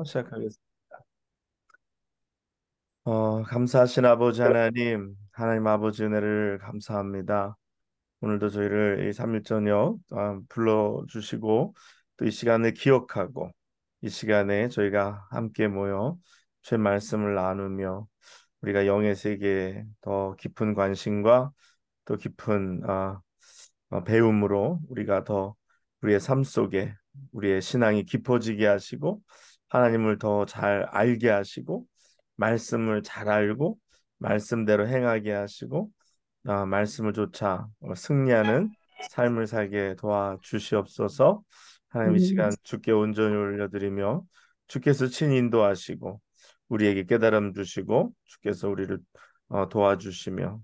시작하겠습니다. 감사하신 아버지 하나님, 하나님 아버지 은혜를 감사합니다. 오늘도 저희를 이 3일 저녁 불러주시고 또 이 시간을 기억하고 이 시간에 저희가 함께 모여 주의 말씀을 나누며 우리가 영의 세계에 더 깊은 관심과 또 깊은 배움으로 우리가 더 우리의 삶 속에 우리의 신앙이 깊어지게 하시고 하나님을 더 잘 알게 하시고 말씀을 잘 알고 말씀대로 행하게 하시고 말씀을 쫓아 승리하는 삶을 살게 도와주시옵소서. 하나님 이 음, 시간 주께 온전히 올려드리며 주께서 친히 인도하시고 우리에게 깨달음 주시고 주께서 우리를 도와주시며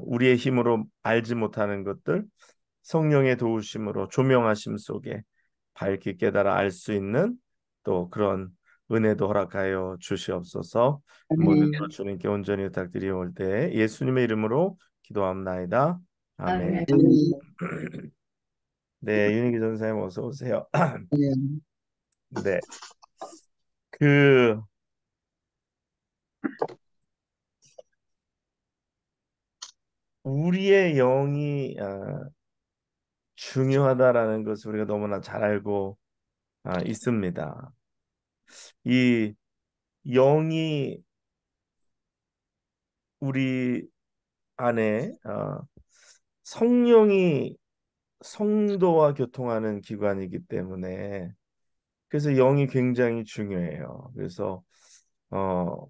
우리의 힘으로 알지 못하는 것들 성령의 도우심으로 조명하심 속에 밝게 깨달아 알 수 있는 또 그런 은혜도 허락하여 주시옵소서. 모든 아멘. 것 주님께 온전히 부탁드리올 때 예수님의 이름으로 기도합나이다. 아멘. 아멘. 네, 윤희기 전사님 어서 오세요. 아멘. 네, 그 우리의 영이 중요하다라는 것을 우리가 너무나 잘 알고 있습니다. 이 영이 우리 안에 성령이 성도와 교통하는 기관이기 때문에 그래서 영이 굉장히 중요해요. 그래서 어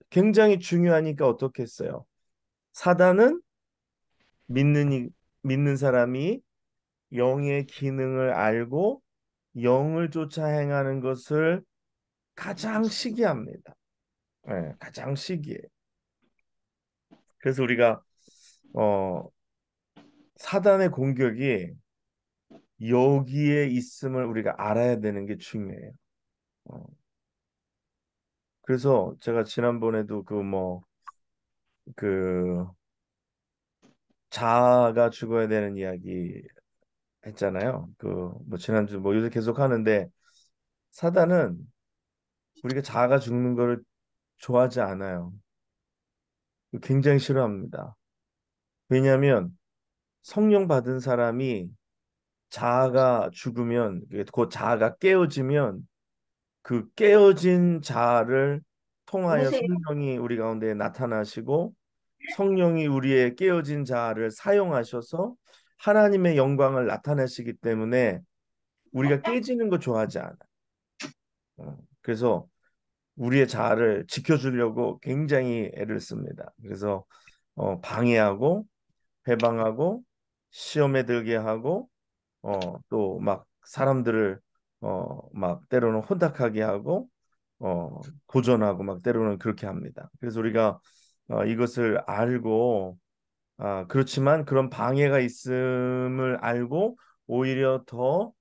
굉장히 중요하니까 어떻게 했어요? 사단은 믿는 믿는 사람이 영의 기능을 알고 영을 쫓아 행하는 것을 가장 시기합니다. 예, 가장 시기해. 그래서 우리가 어 사단의 공격이 여기에 있음을 우리가 알아야 되는 게 중요해요. 어, 그래서 제가 지난번에도 그 자아가 죽어야 되는 이야기 했잖아요. 그 뭐 지난주 뭐 요새 계속 하는데 사단은 우리가 자아가 죽는 거를 좋아하지 않아요. 굉장히 싫어합니다. 왜냐하면 성령 받은 사람이 자아가 죽으면 그 자아가 깨어지면 그 깨어진 자아를 통하여 누구세요? 성령이 우리 가운데 나타나시고 성령이 우리의 깨어진 자아를 사용하셔서 하나님의 영광을 나타내시기 때문에 우리가 깨지는 거 좋아하지 않아. 그래서 우리의 자아를 지켜주려고 굉장히 애를 씁니다. 그래서 방해하고 해방하고 시험에 들게 하고 또 막 사람들을 막 때로는 혼탁하게 하고 도전하고 막 때로는 그렇게 합니다. 그래서 우리가 이것을 알고 그렇지만 그런 방해가 있음을 알고 오히려 더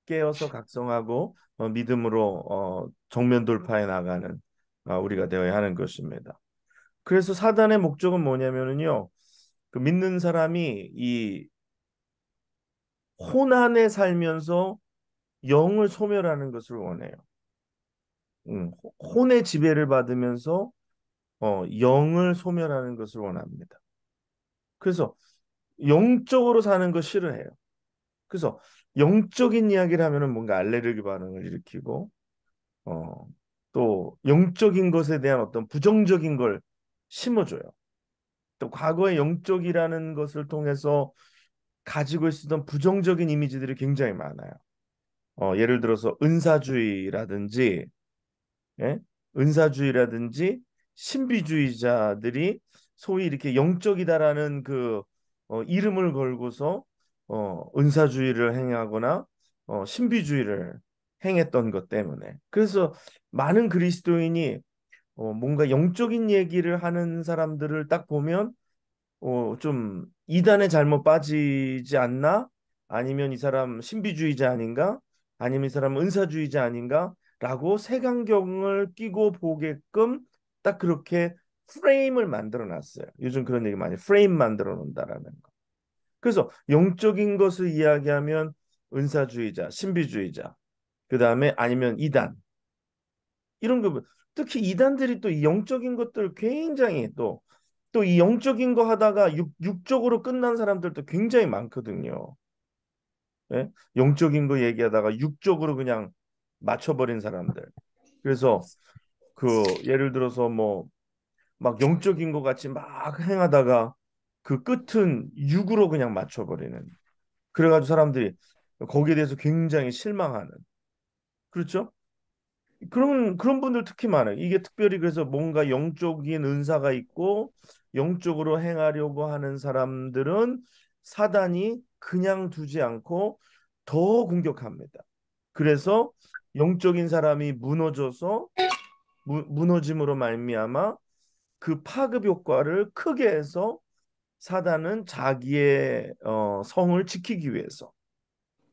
깨어서 각성하고 믿음으로 정면 돌파해 나가는 우리가 되어야 하는 것입니다. 그래서 사단의 목적은 뭐냐면은요. 그 믿는 사람이 이 혼안에 살면서 영을 소멸하는 것을 원해요. 혼의 지배를 받으면서 영을 소멸하는 것을 원합니다. 그래서 영적으로 사는 거 싫어해요. 그래서 영적인 이야기를 하면은 뭔가 알레르기 반응을 일으키고 어, 또 영적인 것에 대한 어떤 부정적인 걸 심어줘요. 또 과거의 영적이라는 것을 통해서 가지고 있었던 부정적인 이미지들이 굉장히 많아요. 예를 들어서 은사주의라든지 예? 은사주의라든지 신비주의자들이 소위 이렇게 영적이다라는 그 이름을 걸고서 은사주의를 행하거나 신비주의를 행했던 것 때문에 그래서 많은 그리스도인이 뭔가 영적인 얘기를 하는 사람들을 딱 보면 좀 이단에 잘못 빠지지 않나? 아니면 이 사람 신비주의자 아닌가? 아니면 이 사람 은사주의자 아닌가? 라고 색안경을 끼고 보게끔 딱 그렇게 프레임을 만들어 놨어요. 요즘 그런 얘기 많이 프레임 만들어 놓는다라는 거. 그래서 영적인 것을 이야기하면 은사주의자, 신비주의자, 그 다음에 아니면 이단. 이런 거 특히 이단들이 또 이 영적인 것들 굉장히 또 이 영적인 거 하다가 육적으로 끝난 사람들도 굉장히 많거든요. 예? 영적인 거 얘기하다가 육적으로 그냥 맞춰버린 사람들. 그래서 그 예를 들어서 뭐 막 영적인 것 같이 막 행하다가 그 끝은 육으로 그냥 맞춰버리는. 그래가지고 사람들이 거기에 대해서 굉장히 실망하는. 그렇죠? 그런 분들 특히 많아요. 이게 특별히 그래서 뭔가 영적인 은사가 있고 영적으로 행하려고 하는 사람들은 사단이 그냥 두지 않고 더 공격합니다. 그래서 영적인 사람이 무너져서 무너짐으로 말미암아 그 파급 효과를 크게 해서 사단은 자기의 성을 지키기 위해서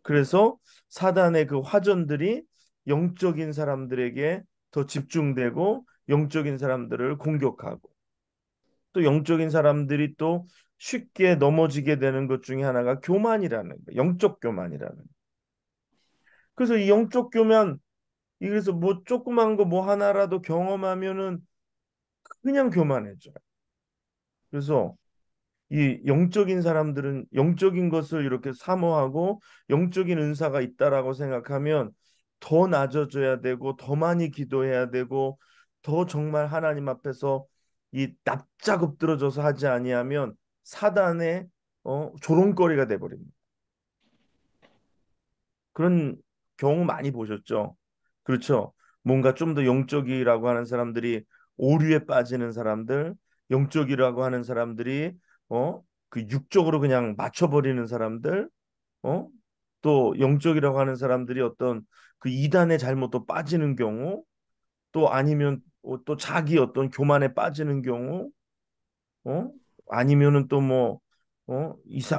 그래서 사단의 그 화전들이 영적인 사람들에게 더 집중되고 영적인 사람들을 공격하고 또 영적인 사람들이 또 쉽게 넘어지게 되는 것 중에 하나가 교만이라는 거, 영적 교만이라는 거. 그래서 이 영적 교만, 그래서 뭐 조그만 거 뭐 하나라도 경험하면은 그냥 교만해져요. 그래서 이 영적인 사람들은 영적인 것을 이렇게 사모하고 영적인 은사가 있다라고 생각하면 더 낮아져야 되고 더 많이 기도해야 되고 더 정말 하나님 앞에서 이 납작 엎드러져서 하지 아니하면 사단의 조롱거리가 돼 버립니다. 그런 경우 많이 보셨죠? 그렇죠? 뭔가 좀 더 영적이라고 하는 사람들이 오류에 빠지는 사람들, 영적이라고 하는 사람들이 그 육적으로 그냥 맞춰버리는 사람들, 어? 또 영적이라고 하는 사람들이 어떤 그 이단의 잘못도 빠지는 경우, 또 아니면 또 자기 어떤 교만에 빠지는 경우, 어? 아니면은 또 뭐,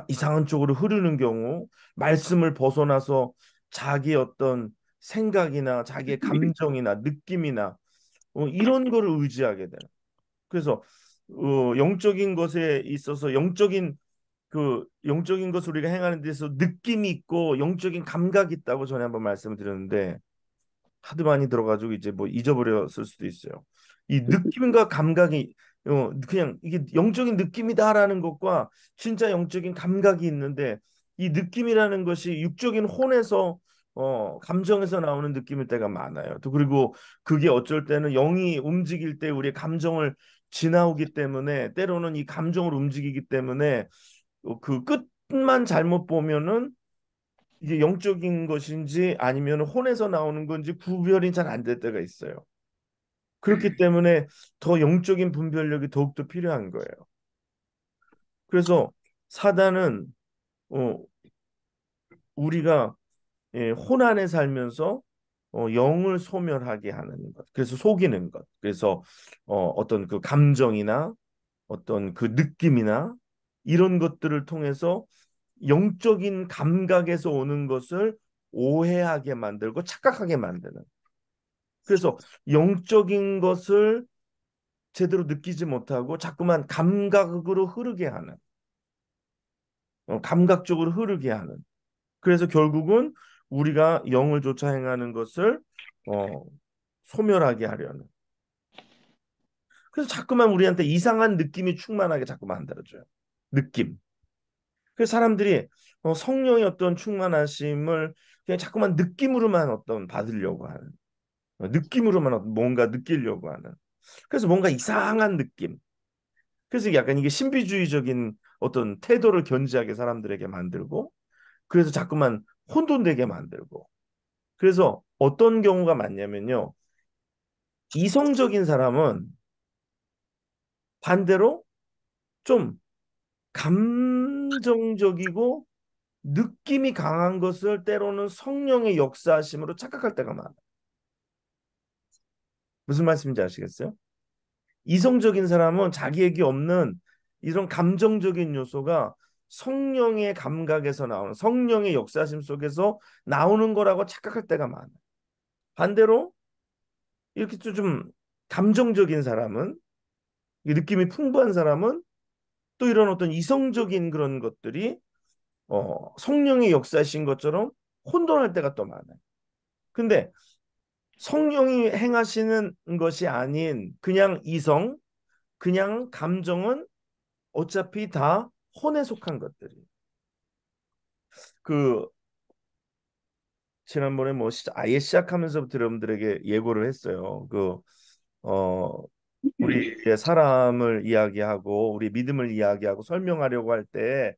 이상한 쪽으로 흐르는 경우, 말씀을 벗어나서 자기 어떤 생각이나 자기의 감정이나 느낌이나 이런 거를 의지하게 되는. 그래서 영적인 것에 있어서 영적인 것을 우리가 행하는 데서 느낌이 있고 영적인 감각이 있다고 전에 한번 말씀을 드렸는데 하도 많이 들어가지고 이제 뭐 잊어버렸을 수도 있어요. 이 느낌과 감각이 그냥 이게 영적인 느낌이다라는 것과 진짜 영적인 감각이 있는데 이 느낌이라는 것이 육적인 혼에서 감정에서 나오는 느낌일 때가 많아요. 또 그리고 그게 어쩔 때는 영이 움직일 때 우리의 감정을 지나오기 때문에 때로는 이 감정을 움직이기 때문에 그 끝만 잘못 보면은 이게 영적인 것인지 아니면 혼에서 나오는 건지 구별이 잘 안 될 때가 있어요. 그렇기 때문에 더 영적인 분별력이 더욱더 필요한 거예요. 그래서 사단은 어, 우리가 혼안에 살면서 영을 소멸하게 하는 것, 그래서 속이는 것, 그래서 어떤 그 감정이나 어떤 그 느낌이나 이런 것들을 통해서 영적인 감각에서 오는 것을 오해하게 만들고 착각하게 만드는. 그래서 영적인 것을 제대로 느끼지 못하고 자꾸만 감각으로 흐르게 하는, 감각적으로 흐르게 하는. 그래서 결국은 우리가 영을 쫓아 행하는 것을 어, 소멸하게 하려는. 그래서 자꾸만 우리한테 이상한 느낌이 충만하게 자꾸 만들어줘요. 느낌. 그래서 사람들이 성령의 어떤 충만하심을 그냥 자꾸만 느낌으로만 어떤 받으려고 하는, 느낌으로만 뭔가 느끼려고 하는. 그래서 뭔가 이상한 느낌. 그래서 약간 이게 신비주의적인 어떤 태도를 견지하게 사람들에게 만들고, 그래서 자꾸만 혼돈되게 만들고. 그래서 어떤 경우가 많냐면요. 이성적인 사람은 반대로 좀 감정적이고 느낌이 강한 것을 때로는 성령의 역사하심으로 착각할 때가 많아요. 무슨 말씀인지 아시겠어요? 이성적인 사람은 자기에게 없는 이런 감정적인 요소가 성령의 감각에서 나오는 성령의 역사심 속에서 나오는 거라고 착각할 때가 많아요. 반대로 이렇게 좀 감정적인 사람은 느낌이 풍부한 사람은 또 이런 어떤 이성적인 그런 것들이 성령의 역사신 것처럼 혼돈할 때가 또 많아요. 근데 성령이 행하시는 것이 아닌 그냥 이성, 그냥 감정은 어차피 다 혼에 속한 것들이. 그 지난번에 뭐 아예 시작하면서부터 여러분들에게 예고를 했어요. 어 우리의 사람을 이야기하고 우리 믿음을 이야기하고 설명하려고 할 때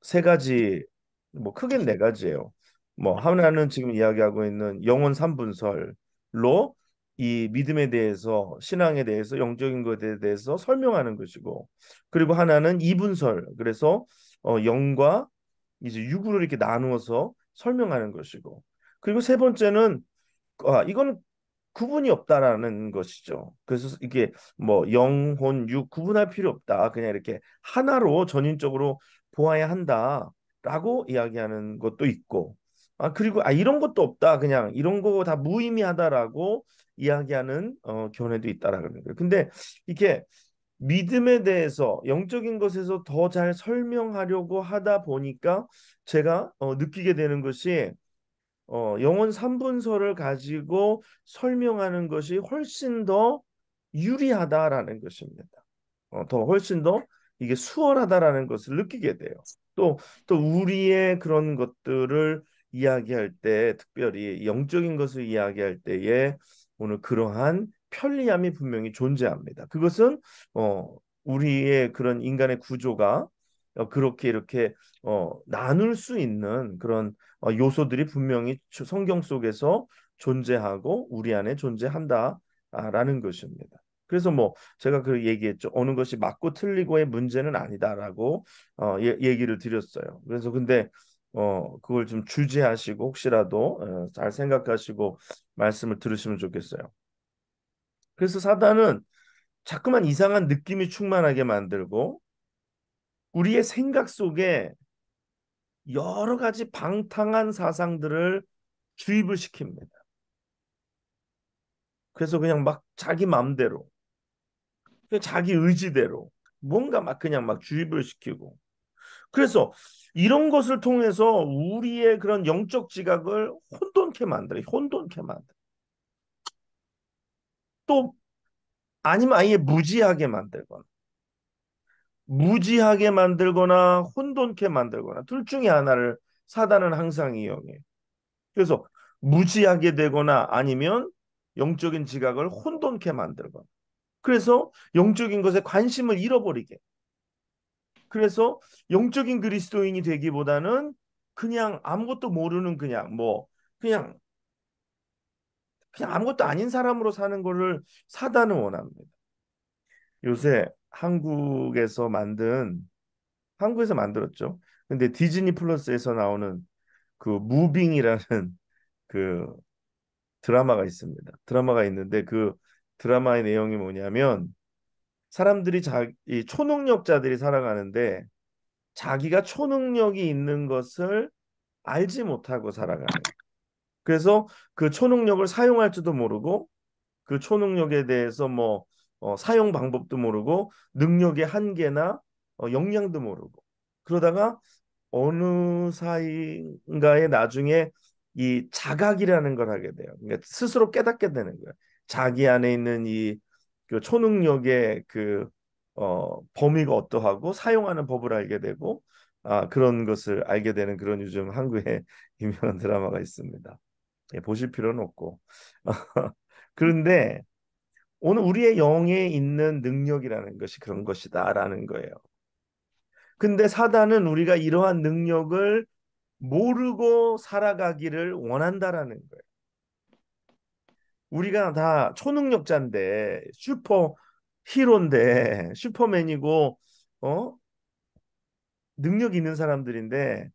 세 가지 뭐 크게는 네 가지예요. 뭐 하나는 지금 이야기하고 있는 영혼 삼분설로 이 믿음에 대해서 신앙에 대해서 영적인 것에 대해서 설명하는 것이고 그리고 하나는 이분설 그래서 영과 이제 육으로 이렇게 나누어서 설명하는 것이고 그리고 세 번째는 이거는 구분이 없다라는 것이죠. 그래서 이게 뭐 영혼, 육 구분할 필요 없다. 그냥 이렇게 하나로 전인적으로 보아야 한다라고 이야기하는 것도 있고, 그리고 이런 것도 없다. 그냥 이런 거 다 무의미하다라고 이야기하는 견해도 있다라는 거예요. 근데 이게 믿음에 대해서 영적인 것에서 더 잘 설명하려고 하다 보니까 제가 느끼게 되는 것이 영혼 삼분서를 가지고 설명하는 것이 훨씬 더 유리하다라는 것입니다. 더 훨씬 더 이게 수월하다라는 것을 느끼게 돼요. 또, 또 우리의 그런 것들을 이야기할 때, 특별히 영적인 것을 이야기할 때에 오늘 그러한 편리함이 분명히 존재합니다. 그것은 우리의 그런 인간의 구조가 그렇게 이렇게 나눌 수 있는 그런 요소들이 분명히 성경 속에서 존재하고 우리 안에 존재한다라는 것입니다. 그래서 뭐 제가 그 얘기했죠. 어느 것이 맞고 틀리고의 문제는 아니다라고 얘기를 드렸어요. 그래서 근데 그걸 좀 주지하시고 혹시라도 잘 생각하시고 말씀을 들으시면 좋겠어요. 그래서 사단은 자꾸만 이상한 느낌이 충만하게 만들고 우리의 생각 속에 여러 가지 방탕한 사상들을 주입을 시킵니다. 그래서 그냥 막 자기 마음대로, 그냥 자기 의지대로 뭔가 막 그냥 막 주입을 시키고 그래서 이런 것을 통해서 우리의 그런 영적 지각을 혼돈케 만들어, 혼돈케 만들어. 또 아니면 아예 무지하게 만들거나 혼돈케 만들거나 둘 중에 하나를 사단은 항상 이용해. 그래서 무지하게 되거나 아니면 영적인 지각을 혼돈케 만들거나. 그래서 영적인 것에 관심을 잃어버리게. 그래서 영적인 그리스도인이 되기보다는 그냥 아무것도 모르는 그냥 그냥 아무것도 아닌 사람으로 사는 거를 사단은 원합니다. 요새 한국에서 만들었죠. 근데 디즈니 플러스에서 나오는 그 무빙이라는 그 드라마가 있습니다. 드라마가 있는데 그 드라마의 내용이 뭐냐면 사람들이 이 초능력자들이 살아가는데 자기가 초능력이 있는 것을 알지 못하고 살아가는. 그래서 그 초능력을 사용할 줄도 모르고 그 초능력에 대해서 뭐 사용 방법도 모르고 능력의 한계나 역량도 모르고 그러다가 어느 사이인가에 나중에 이 자각이라는 걸 하게 돼요. 그러니까 스스로 깨닫게 되는 거예요. 자기 안에 있는 그 초능력의 범위가 어떠하고 사용하는 법을 알게 되고 그런 것을 알게 되는 그런 요즘 한국의 유명한 드라마가 있습니다. 예, 보실 필요는 없고. 그런데 오늘 우리의 영에 있는 능력이라는 것이 그런 것이다라는 거예요. 근데 사단은 우리가 이러한 능력을 모르고 살아가기를 원한다라는 거예요. 우리가 다 초능력자인데 슈퍼 히로인데 슈퍼맨이고 어? 능력 있는 사람들인데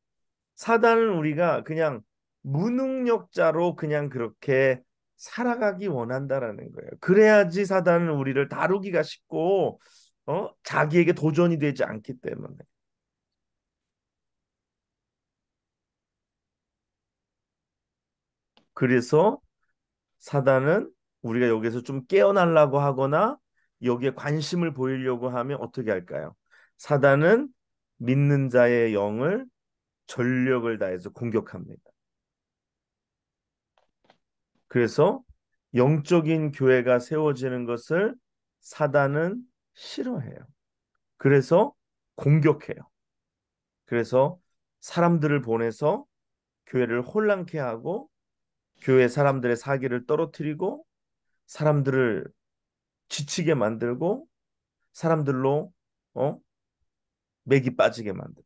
사단은 우리가 그냥 무능력자로 그냥 그렇게 살아가기 원한다라는 거예요. 그래야지 사단은 우리를 다루기가 쉽고 자기에게 도전이 되지 않기 때문에. 그래서 사단은 우리가 여기서 좀 깨어나려고 하거나 여기에 관심을 보이려고 하면 어떻게 할까요? 사단은 믿는 자의 영을 전력을 다해서 공격합니다. 그래서 영적인 교회가 세워지는 것을 사단은 싫어해요. 그래서 공격해요. 그래서 사람들을 보내서 교회를 혼란케 하고 교회 사람들의 사기를 떨어뜨리고 사람들을 지치게 만들고 사람들로 어? 맥이 빠지게 만들고.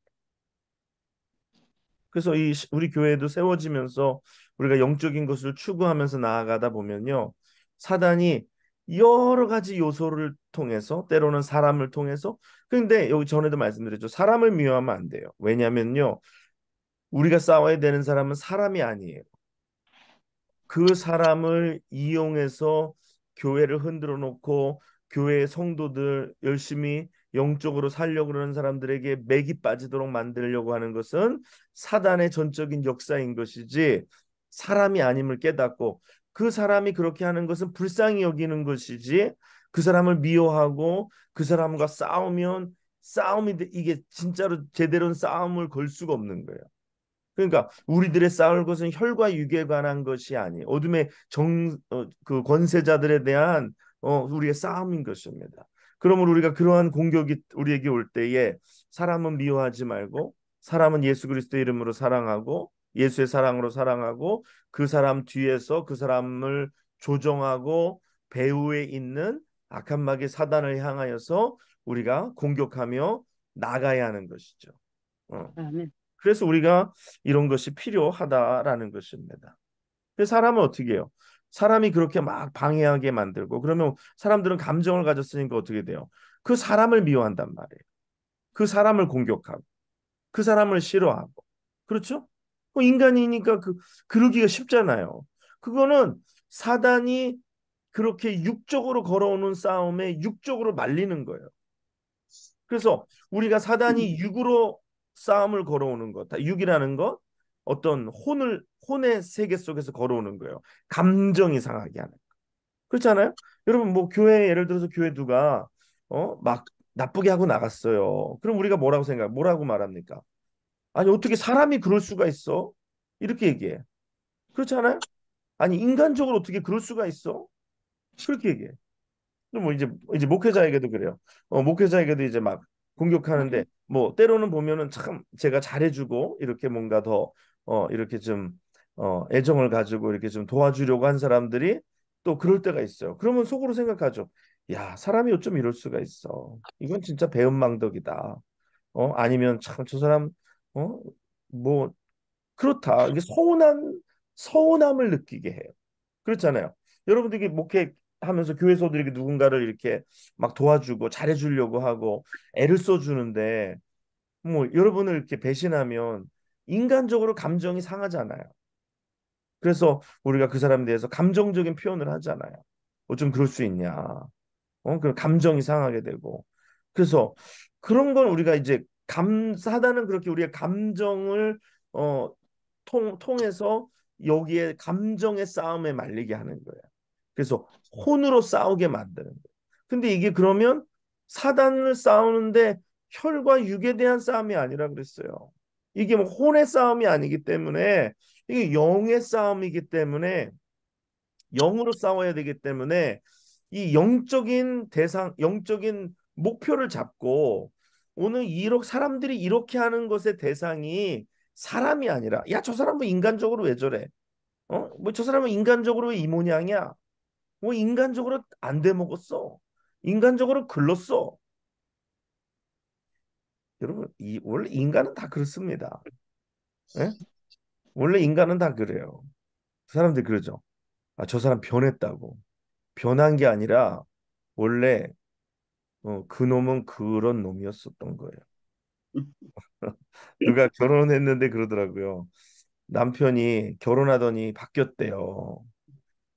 그래서 우리 교회도 세워지면서 우리가 영적인 것을 추구하면서 나아가다 보면요. 사단이 여러 가지 요소를 통해서 때로는 사람을 통해서 근데 여기 전에도 말씀드렸죠. 사람을 미워하면 안 돼요. 왜냐면요. 우리가 싸워야 되는 사람은 사람이 아니에요. 그 사람을 이용해서 교회를 흔들어 놓고 교회의 성도들 열심히 영적으로 살려고 그러는 사람들에게 맥이 빠지도록 만들려고 하는 것은 사단의 전적인 역사인 것이지 사람이 아님을 깨닫고 그 사람이 그렇게 하는 것은 불쌍히 여기는 것이지 그 사람을 미워하고 그 사람과 싸우면 싸움이 이게 진짜로 제대로 싸움을 걸 수가 없는 거예요. 그러니까 우리들의 싸울 것은 혈과 육에 관한 것이 아니에요. 어둠의 그 권세자들에 대한 우리의 싸움인 것입니다. 그러므로 우리가 그러한 공격이 우리에게 올 때에 사람은 미워하지 말고 사람은 예수 그리스도 이름으로 사랑하고 예수의 사랑으로 사랑하고 그 사람 뒤에서 그 사람을 조정하고 배후에 있는 악한 마귀 사단을 향하여서 우리가 공격하며 나가야 하는 것이죠. 어. 아멘. 그래서 우리가 이런 것이 필요하다라는 것입니다. 그래서 사람은 어떻게 해요? 사람이 그렇게 막 방해하게 만들고 그러면 사람들은 감정을 가졌으니까 어떻게 돼요? 그 사람을 미워한단 말이에요. 그 사람을 공격하고 그 사람을 싫어하고 그렇죠? 인간이니까 그러기가 쉽잖아요. 그거는 사단이 그렇게 육적으로 걸어오는 싸움에 육적으로 말리는 거예요. 그래서 우리가 사단이 육으로 싸움을 걸어오는 것, 육이라는 것, 어떤 혼의 세계 속에서 걸어오는 거예요. 감정이 상하게 하는. 그렇잖아요? 여러분 뭐 교회 예를 들어서 교회 누가 막 나쁘게 하고 나갔어요. 그럼 우리가 뭐라고 말합니까? 아니 어떻게 사람이 그럴 수가 있어? 이렇게 얘기해. 그렇잖아요? 아니 인간적으로 어떻게 그럴 수가 있어? 그렇게 얘기해. 뭐 이제 목회자에게도 그래요. 목회자에게도 이제 막 공격하는데 뭐 때로는 보면은 참 제가 잘해주고 이렇게 뭔가 더 이렇게 좀 애정을 가지고 이렇게 좀 도와주려고 한 사람들이 또 그럴 때가 있어요. 그러면 속으로 생각하죠. 야, 사람이 어쩜 이럴 수가 있어. 이건 진짜 배은망덕이다. 아니면 참 저 사람 어 뭐 그렇다. 이게 서운함을 느끼게 해요. 그렇잖아요. 여러분들이 목회하면서 교회에서도 이렇게 누군가를 이렇게 막 도와주고 잘해주려고 하고 애를 써주는데 뭐 여러분을 이렇게 배신하면 인간적으로 감정이 상하잖아요. 그래서 우리가 그 사람에 대해서 감정적인 표현을 하잖아요. 어쩜 그럴 수 있냐. 그 감정이 상하게 되고. 그래서 그런 건 우리가 이제 사단은 그렇게 우리의 감정을 어, 통해서 여기에 감정의 싸움에 말리게 하는 거예요. 그래서 혼으로 싸우게 만드는 거예요. 근데 이게 그러면 사단을 싸우는데 혈과 육에 대한 싸움이 아니라 그랬어요. 이게 뭐 혼의 싸움이 아니기 때문에 이게 영의 싸움이기 때문에 영으로 싸워야 되기 때문에 이 영적인 대상, 영적인 목표를 잡고 오늘 이렇게 사람들이 이렇게 하는 것의 대상이 사람이 아니라 야, 저 사람 뭐 인간적으로 왜 저래? 뭐 저 사람은 인간적으로 왜 이 모양이야? 뭐 인간적으로 안 돼 먹었어. 인간적으로 글렀어. 여러분, 원래 인간은 다 그렇습니다. 예? 원래 인간은 다 그래요. 사람들이 그러죠. 아, 저 사람 변했다고. 변한 게 아니라 원래 그 놈은 그런 놈이었었던 거예요. 누가 결혼했는데 그러더라고요. 남편이 결혼하더니 바뀌었대요.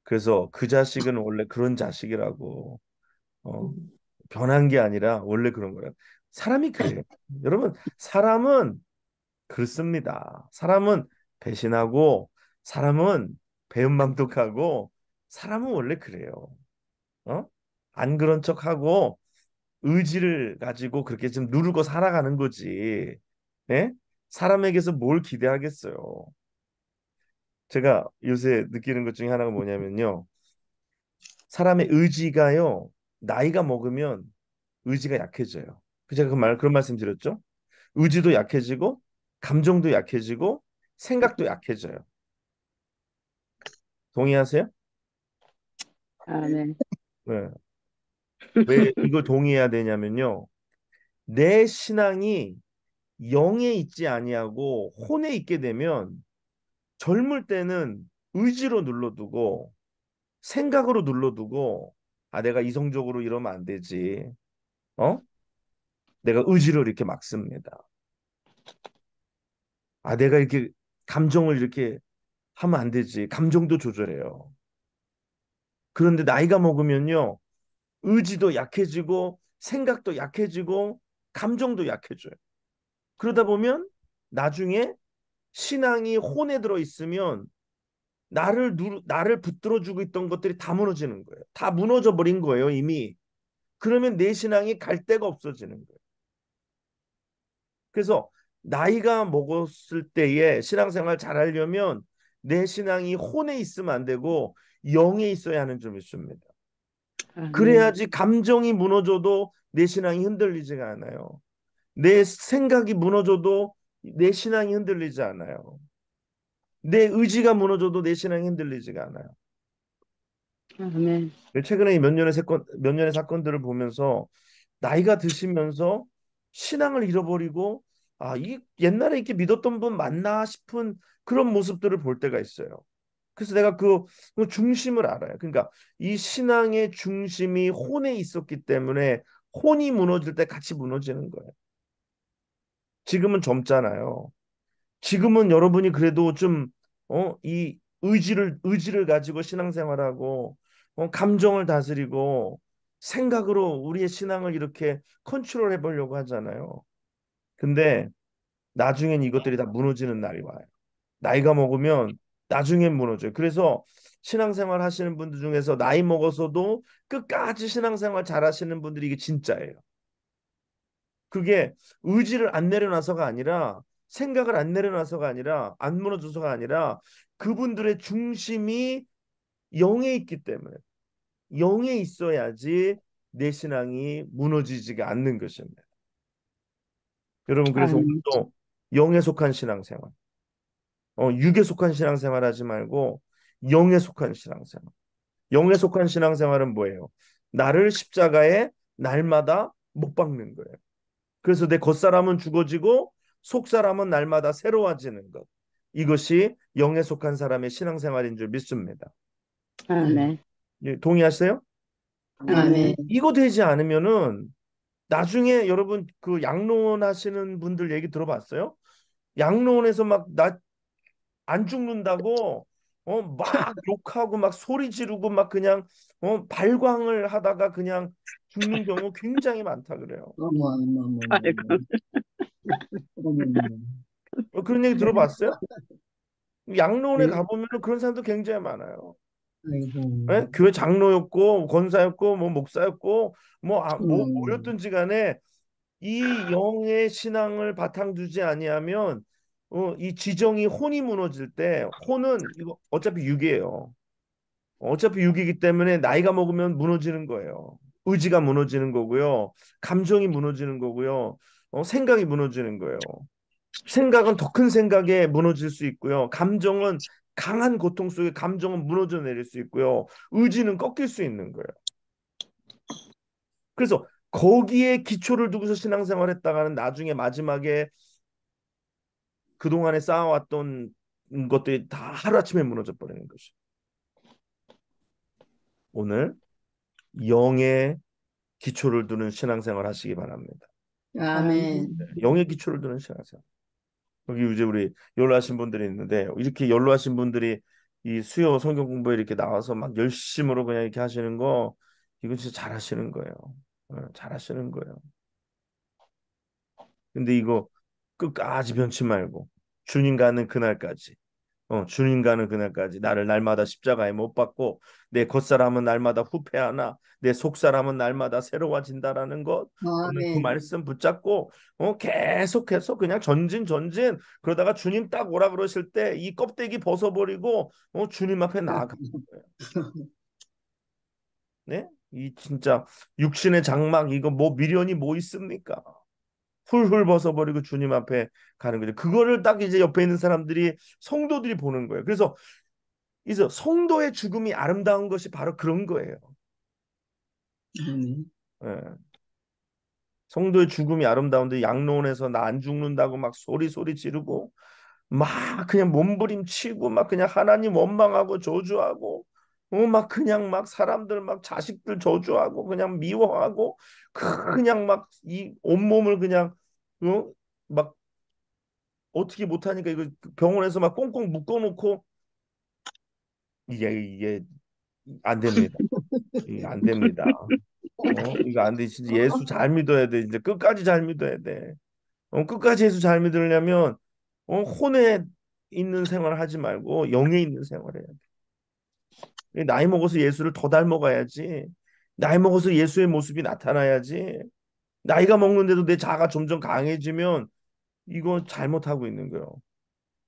그래서 그 자식은 원래 그런 자식이라고. 어, 변한 게 아니라 원래 그런 거예요. 사람이 그래요. 여러분, 사람은 그렇습니다. 사람은 배신하고, 사람은 배은망덕하고, 사람은 원래 그래요. 어? 안 그런 척하고 의지를 가지고 그렇게 좀 누르고 살아가는 거지. 예? 사람에게서 뭘 기대하겠어요. 제가 요새 느끼는 것 중에 하나가 뭐냐면요. 사람의 의지가요. 나이가 먹으면 의지가 약해져요. 제가 그런 말씀 드렸죠. 의지도 약해지고 감정도 약해지고 생각도 약해져요. 동의하세요? 아멘. 네. 왜 이걸 동의해야 되냐면요. 내 신앙이 영에 있지 아니하고 혼에 있게 되면 젊을 때는 의지로 눌러두고 생각으로 눌러두고 아 내가 이성적으로 이러면 안 되지. 어? 내가 의지로 이렇게 막습니다. 아 내가 이렇게 감정을 이렇게 하면 안 되지. 감정도 조절해요. 그런데 나이가 먹으면요. 의지도 약해지고 생각도 약해지고 감정도 약해져요. 그러다 보면 나중에 신앙이 혼에 들어 있으면 나를 붙들어주고 있던 것들이 다 무너지는 거예요. 다 무너져 버린 거예요, 이미. 그러면 내 신앙이 갈 데가 없어지는 거예요. 그래서 나이가 먹었을 때에 신앙생활 잘 하려면 내 신앙이 혼에 있으면 안 되고 영에 있어야 하는 점이 있습니다. 아멘. 그래야지 감정이 무너져도 내 신앙이 흔들리지가 않아요. 내 생각이 무너져도 내 신앙이 흔들리지 않아요. 내 의지가 무너져도 내 신앙이 흔들리지가 않아요. 아멘. 최근에 몇 년의 사건들을 보면서 나이가 드시면서 신앙을 잃어버리고 이 옛날에 이렇게 믿었던 분 맞나 싶은 그런 모습들을 볼 때가 있어요. 그래서 내가 그 중심을 알아요. 그러니까 이 신앙의 중심이 혼에 있었기 때문에 혼이 무너질 때 같이 무너지는 거예요. 지금은 젊잖아요. 지금은 여러분이 그래도 좀, 이 의지를 가지고 신앙생활하고, 감정을 다스리고, 생각으로 우리의 신앙을 이렇게 컨트롤 해보려고 하잖아요. 근데 나중엔 이것들이 다 무너지는 날이 와요. 나이가 먹으면 나중엔 무너져요. 그래서 신앙생활 하시는 분들 중에서 나이 먹어서도 끝까지 신앙생활 잘 하시는 분들이 이게 진짜예요. 그게 의지를 안 내려놔서가 아니라 생각을 안 내려놔서가 아니라 안 무너져서가 아니라 그분들의 중심이 영에 있기 때문에 영에 있어야지 내 신앙이 무너지지가 않는 것입니다. 여러분 그래서 아멘. 오늘도 영에 속한 신앙생활, 육에 속한 신앙생활 하지 말고 영에 속한 신앙생활. 영에 속한 신앙생활은 뭐예요? 나를 십자가에 날마다 못 박는 거예요. 그래서 내 겉사람은 죽어지고 속사람은 날마다 새로워지는 것. 이것이 영에 속한 사람의 신앙생활인 줄 믿습니다. 아멘. 예, 동의하세요? 아멘. 이거 되지 않으면은 나중에 여러분 그 양로원 하시는 분들 얘기 들어봤어요? 양로원에서 막 나 안 죽는다고 막 욕하고 막 소리 지르고 막 그냥 발광을 하다가 그냥 죽는 경우 굉장히 많다 그래요. 어머, 어머, 어머, 아이고. 어머, 어머, 어머. 그런 얘기 들어봤어요? 양로원에 네? 가보면 그런 사람도 굉장히 많아요. 아이고, 예? 교회 장로였고 권사였고 뭐 목사였고 뭐 어머, 뭐였든지 간에 이 영의 신앙을 바탕 두지 아니하면 이 지정이 혼이 무너질 때 혼은 이거 어차피 육이에요. 어차피 육이기 때문에 나이가 먹으면 무너지는 거예요. 의지가 무너지는 거고요. 감정이 무너지는 거고요. 생각이 무너지는 거예요. 생각은 더 큰 생각에 무너질 수 있고요. 감정은 강한 고통 속에 감정은 무너져 내릴 수 있고요. 의지는 꺾일 수 있는 거예요. 그래서 거기에 기초를 두고서 신앙생활 했다가는 나중에 마지막에 그동안에 쌓아왔던 것들이 다 하루아침에 무너져 버리는 것이. 오늘 영의 기초를 두는 신앙생활 하시기 바랍니다. 아멘. 영의 기초를 두는 신앙생활. 여기 이제 우리 연로하신 분들이 있는데 이렇게 연로하신 분들이 이 수요 성경 공부에 이렇게 나와서 막 열심으로 그냥 이렇게 하시는 거 이건 진짜 잘하시는 거예요. 잘하시는 거예요. 근데 이거 끝까지 변치 말고 주님 가는 그날까지 주님 가는 그날까지 나를 날마다 십자가에 못 박고 내 겉사람은 날마다 후패하나 내 속사람은 날마다 새로워진다라는 것 오늘 그 아멘. 말씀 붙잡고 계속해서 그냥 전진 전진 그러다가 주님 딱 오라 그러실 때 이 껍데기 벗어버리고 주님 앞에 나아가는 거예요. 네? 이 진짜 육신의 장막 이거 뭐 미련이 뭐 있습니까? 훌훌 벗어버리고 주님 앞에 가는 거죠. 그거를 딱 이제 옆에 있는 사람들이 성도들이 보는 거예요. 그래서 성도의 죽음이 아름다운 것이 바로 그런 거예요. 아멘. 예. 성도의 죽음이 아름다운데 양로원에서 나 안 죽는다고 막 소리 지르고 막 그냥 몸부림치고 막 그냥 하나님 원망하고 저주하고 막 그냥 막 사람들 막 자식들 저주하고 그냥 미워하고 그냥 막 이 온몸을 그냥 막 어떻게 못하니까 이거 병원에서 막 꽁꽁 묶어놓고 이게 안 됩니다. 이게 안 됩니다. 이거 안 돼. 진짜 예수 잘 믿어야 돼. 이제 끝까지 잘 믿어야 돼. 끝까지 예수 잘 믿으려면 혼에 있는 생활을 하지 말고 영에 있는 생활을 해야 돼. 나이 먹어서 예수를 더 닮아가야지. 나이 먹어서 예수의 모습이 나타나야지. 나이가 먹는데도 내 자아가 점점 강해지면 이거 잘못하고 있는 거예요.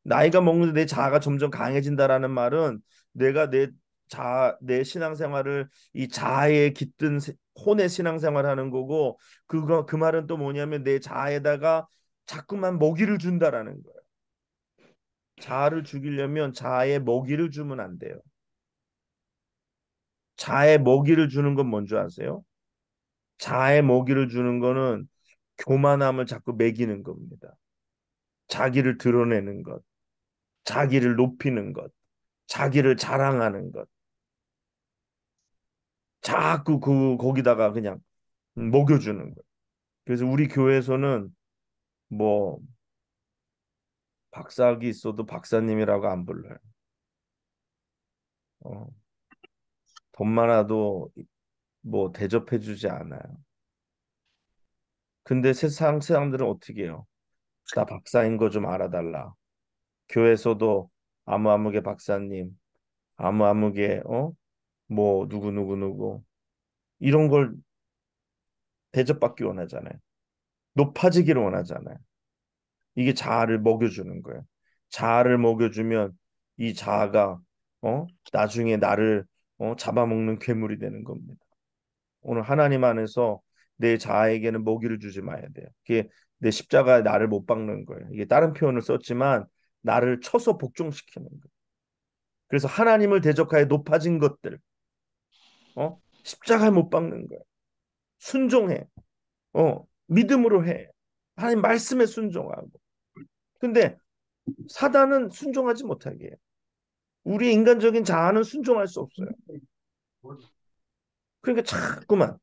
나이가 먹는데 내 자아가 점점 강해진다라는 말은 내가 내 신앙생활을 이 자아에 깃든 혼의 신앙생활하는 거고 그 말은 또 뭐냐면 내 자아에다가 자꾸만 먹이를 준다라는 거예요. 자아를 죽이려면 자아에 먹이를 주면 안 돼요. 자아에 먹이를 주는 건 뭔지 아세요? 자아에 먹이를 주는 거는 교만함을 자꾸 먹이는 겁니다. 자기를 드러내는 것, 자기를 높이는 것, 자기를 자랑하는 것. 자꾸 거기다가 그냥 먹여주는 거예요. 그래서 우리 교회에서는 뭐 박사학위 있어도 박사님이라고 안 불러요. 어, 돈 많아도 뭐 대접해주지 않아요. 근데 세상 사람들은 어떻게 해요? 나 박사인 거 좀 알아달라. 교회에서도 아무아무개 박사님, 아무아무개 뭐 누구 이런 걸 대접받기 원하잖아요. 높아지기를 원하잖아요. 이게 자아를 먹여주는 거예요. 자아를 먹여주면 이 자아가 나중에 나를 잡아먹는 괴물이 되는 겁니다. 오늘 하나님 안에서 내 자아에게는 먹이를 주지 마야 돼요. 이게 내 십자가에 나를 못 박는 거예요. 이게 다른 표현을 썼지만 나를 쳐서 복종시키는 거예요. 그래서 하나님을 대적하여 높아진 것들, 십자가에 못 박는 거예요. 순종해. 믿음으로 해. 하나님 말씀에 순종하고. 근데 사단은 순종하지 못하게 해요. 우리 인간적인 자아는 순종할 수 없어요. 그러니까 자꾸만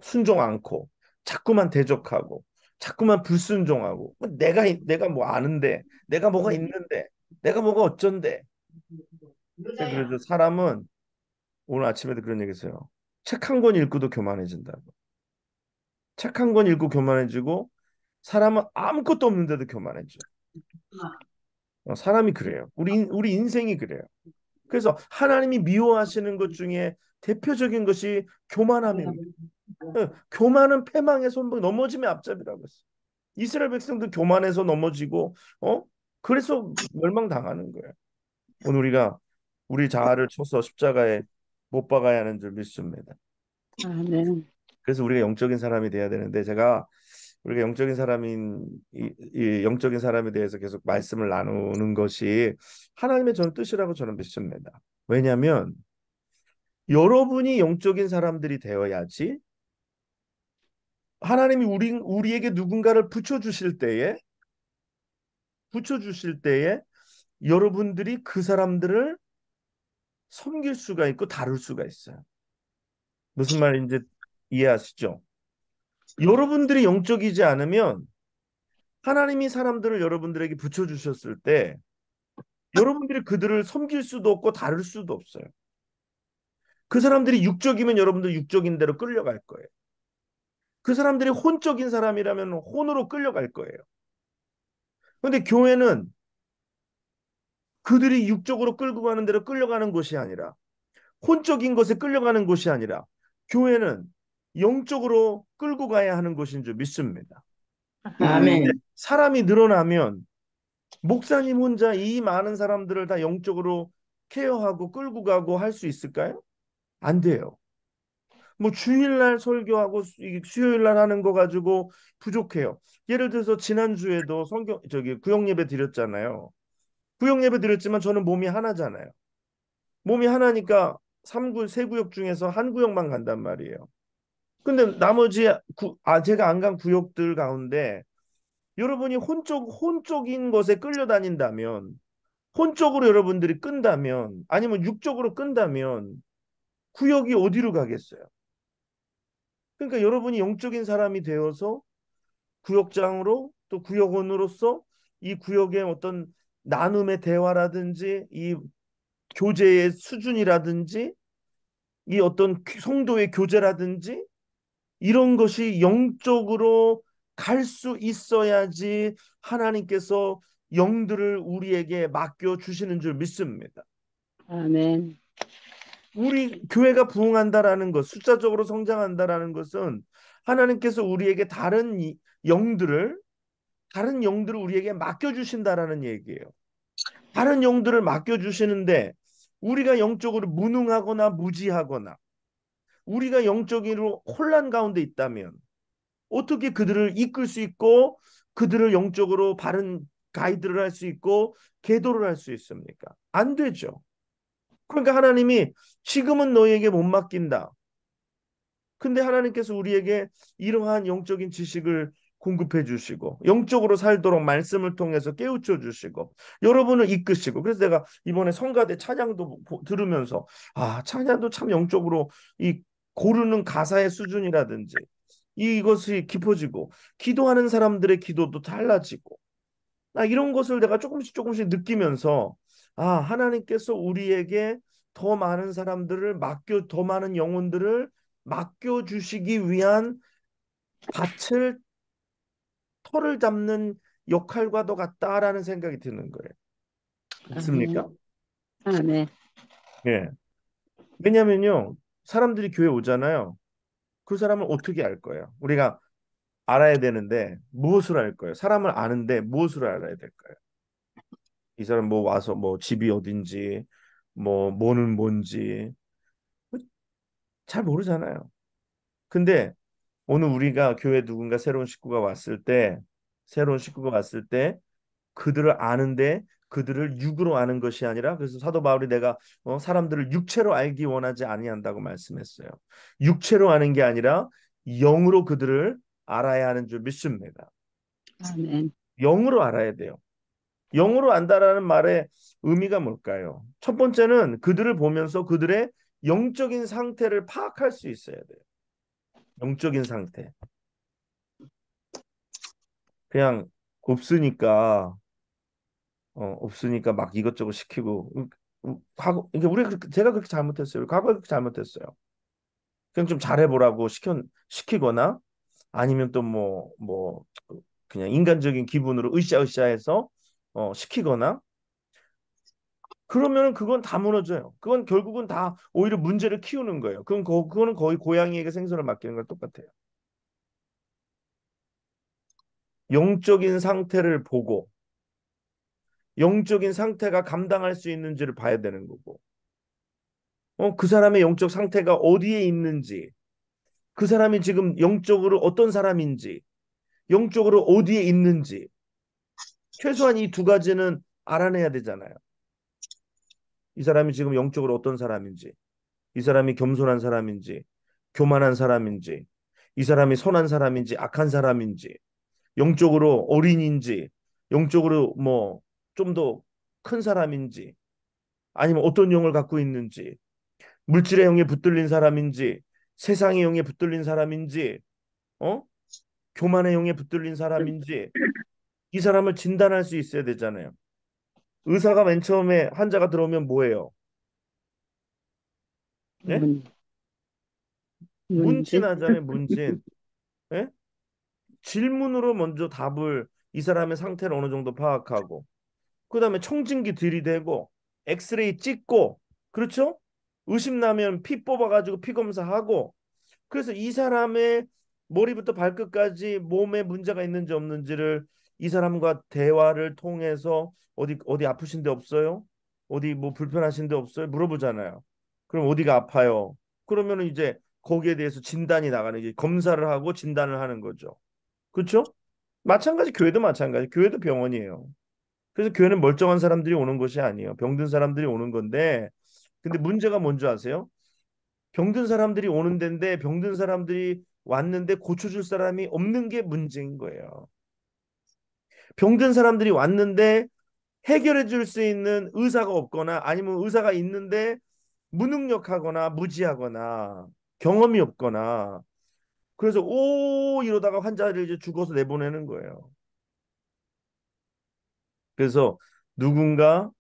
순종 않고 자꾸만 대적하고 자꾸만 불순종하고 내가 뭐 아는데 내가 뭐가 있는데 내가 뭐가 어쩐데 그래서 사람은 오늘 아침에도 그런 얘기 했어요. 책 한 권 읽고도 교만해진다고. 책 한 권 읽고 교만해지고 사람은 아무것도 없는데도 교만해져. 사람이 그래요. 우리 인생이 그래요. 그래서 하나님이 미워하시는 것 중에 대표적인 것이 교만함입니다. 교만은 패망의 손목 넘어짐의 앞잡이라고 했어요. 이스라엘 백성도 교만해서 넘어지고 그래서 멸망당하는 거예요. 오늘 우리가 우리 자아를 쳐서 십자가에 못 박아야 하는 줄 믿습니다. 아멘. 그래서 우리가 영적인 사람이 돼야 되는데 제가 우리가 영적인 사람인 이 영적인 사람에 대해서 계속 말씀을 나누는 것이 하나님의 전 뜻이라고 저는 믿습니다. 왜냐하면 여러분이 영적인 사람들이 되어야지 하나님이 우리에게 누군가를 붙여주실 때에 여러분들이 그 사람들을 섬길 수가 있고 다룰 수가 있어요. 무슨 말인지 이해하시죠? 여러분들이 영적이지 않으면 하나님이 사람들을 여러분들에게 붙여주셨을 때 여러분들이 그들을 섬길 수도 없고 다룰 수도 없어요. 그 사람들이 육적이면 여러분들 육적인 대로 끌려갈 거예요. 그 사람들이 혼적인 사람이라면 혼으로 끌려갈 거예요. 그런데 교회는 그들이 육적으로 끌고 가는 대로 끌려가는 것이 아니라, 혼적인 것에 끌려가는 것이 아니라, 교회는 영적으로 끌고 가야 하는 것인 줄 믿습니다. 아멘. 사람이 늘어나면 목사님 혼자 이 많은 사람들을 다 영적으로 케어하고 끌고 가고 할 수 있을까요? 안 돼요. 뭐 주일날 설교하고 수요일날 하는 거 가지고 부족해요. 예를 들어서 지난주에도 성경 저기 구역 예배 드렸잖아요. 구역 예배 드렸지만 저는 몸이 하나잖아요. 몸이 하나니까 세 구역 중에서 한 구역만 간단 말이에요. 근데 나머지 제가 안 간 구역들 가운데 여러분이 혼적인 것에 끌려다닌다면, 혼적으로 여러분들이 끈다면, 아니면 육적으로 끈다면 구역이 어디로 가겠어요? 그러니까 여러분이 영적인 사람이 되어서 구역장으로 또 구역원으로서 이 구역의 어떤 나눔의 대화라든지 이 교제의 수준이라든지 이 어떤 성도의 교제라든지 이런 것이 영적으로 갈 수 있어야지 하나님께서 영들을 우리에게 맡겨 주시는 줄 믿습니다. 아멘. 우리 교회가 부흥한다라는 것, 숫자적으로 성장한다라는 것은 하나님께서 우리에게 영들을 다른 영들을 우리에게 맡겨 주신다라는 얘기예요. 다른 영들을 맡겨 주시는데 우리가 영적으로 무능하거나 무지하거나 우리가 영적으로 혼란 가운데 있다면 어떻게 그들을 이끌 수 있고 그들을 영적으로 바른 가이드를 할 수 있고 계도를 할 수 있습니까? 안 되죠. 그러니까 하나님이 지금은 너희에게 못 맡긴다. 근데 하나님께서 우리에게 이러한 영적인 지식을 공급해 주시고 영적으로 살도록 말씀을 통해서 깨우쳐 주시고 여러분을 이끄시고 그래서 내가 이번에 성가대 찬양도 들으면서 찬양도 참 영적으로 이 고르는 가사의 수준이라든지 이것이 깊어지고 기도하는 사람들의 기도도 달라지고 이런 것을 내가 조금씩 조금씩 느끼면서 하나님께서 우리에게 더 많은 영혼들을 맡겨 주시기 위한 밭을 털을 잡는 역할과도 같다라는 생각이 드는 거예요. 아멘. 믿습니까? 아멘. 예. 왜냐면요. 사람들이 교회 오잖아요. 그 사람을 어떻게 알 거예요? 우리가 알아야 되는데 무엇을 알 거예요? 사람을 아는데 무엇을 알아야 될까요? 이 사람 뭐 와서 뭐 집이 어딘지 뭐는 뭔지 잘 모르잖아요. 근데 오늘 우리가 교회 누군가 새로운 식구가 왔을 때 그들을 아는데 그들을 육으로 아는 것이 아니라 그래서 사도 바울이 내가 사람들을 육체로 알기 원하지 아니한다고 말씀했어요. 육체로 아는 게 아니라 영으로 그들을 알아야 하는 줄 믿습니다. 아멘. 영으로 알아야 돼요. 영으로 안다라는 말의 의미가 뭘까요? 첫 번째는 그들을 보면서 그들의 영적인 상태를 파악할 수 있어야 돼요. 영적인 상태. 그냥 없으니까 없으니까 막 이것저것 시키고 이게 제가 그렇게 잘못했어요. 과거에 그렇게 잘못했어요. 그냥 좀 잘해보라고 시키거나 아니면 또 그냥 인간적인 기분으로 으쌰으쌰해서 시키거나 그러면은 그건 다 무너져요. 그건 결국은 다 오히려 문제를 키우는 거예요. 그거는 거의 고양이에게 생선을 맡기는 걸 똑같아요. 영적인 상태를 보고 영적인 상태가 감당할 수 있는지를 봐야 되는 거고 그 사람의 영적 상태가 어디에 있는지 그 사람이 지금 영적으로 어떤 사람인지 영적으로 어디에 있는지 최소한 이 두 가지는 알아내야 되잖아요. 이 사람이 지금 영적으로 어떤 사람인지 이 사람이 겸손한 사람인지 교만한 사람인지 이 사람이 선한 사람인지 악한 사람인지 영적으로 어린인지 영적으로 좀 더 큰 사람인지 아니면 어떤 영을 갖고 있는지 물질의 영에 붙들린 사람인지 세상의 영에 붙들린 사람인지 어? 교만의 영에 붙들린 사람인지 이 사람을 진단할 수 있어야 되잖아요. 의사가 맨 처음에 환자가 들어오면 뭐예요? 예? 문, 문진? 문진하잖아요. 문진. 예? 질문으로 먼저 이 사람의 상태를 어느 정도 파악하고 그다음에 청진기 들이대고 엑스레이 찍고 그렇죠? 의심 나면 피 뽑아가지고 피 검사하고 그래서 이 사람의 머리부터 발끝까지 몸에 문제가 있는지 없는지를 이 사람과 대화를 통해서 어디 아프신 데 없어요? 어디 뭐 불편하신 데 없어요? 물어보잖아요. 그럼 어디가 아파요? 그러면은 이제 거기에 대해서 진단이 나가는 이제 검사를 하고 진단을 하는 거죠. 그렇죠? 마찬가지 교회도 마찬가지. 교회도 병원이에요. 그래서 교회는 멀쩡한 사람들이 오는 것이 아니에요. 병든 사람들이 오는 건데 근데 문제가 뭔지 아세요? 병든 사람들이 오는 데인데 병든 사람들이 왔는데 고쳐줄 사람이 없는 게 문제인 거예요. 병든 사람들이 왔는데 해결해 줄 수 있는 의사가 없거나 아니면 의사가 있는데 무능력하거나 무지하거나 경험이 없거나 그래서 오 이러다가 환자를 이제 죽어서 내보내는 거예요. 그래서 누군가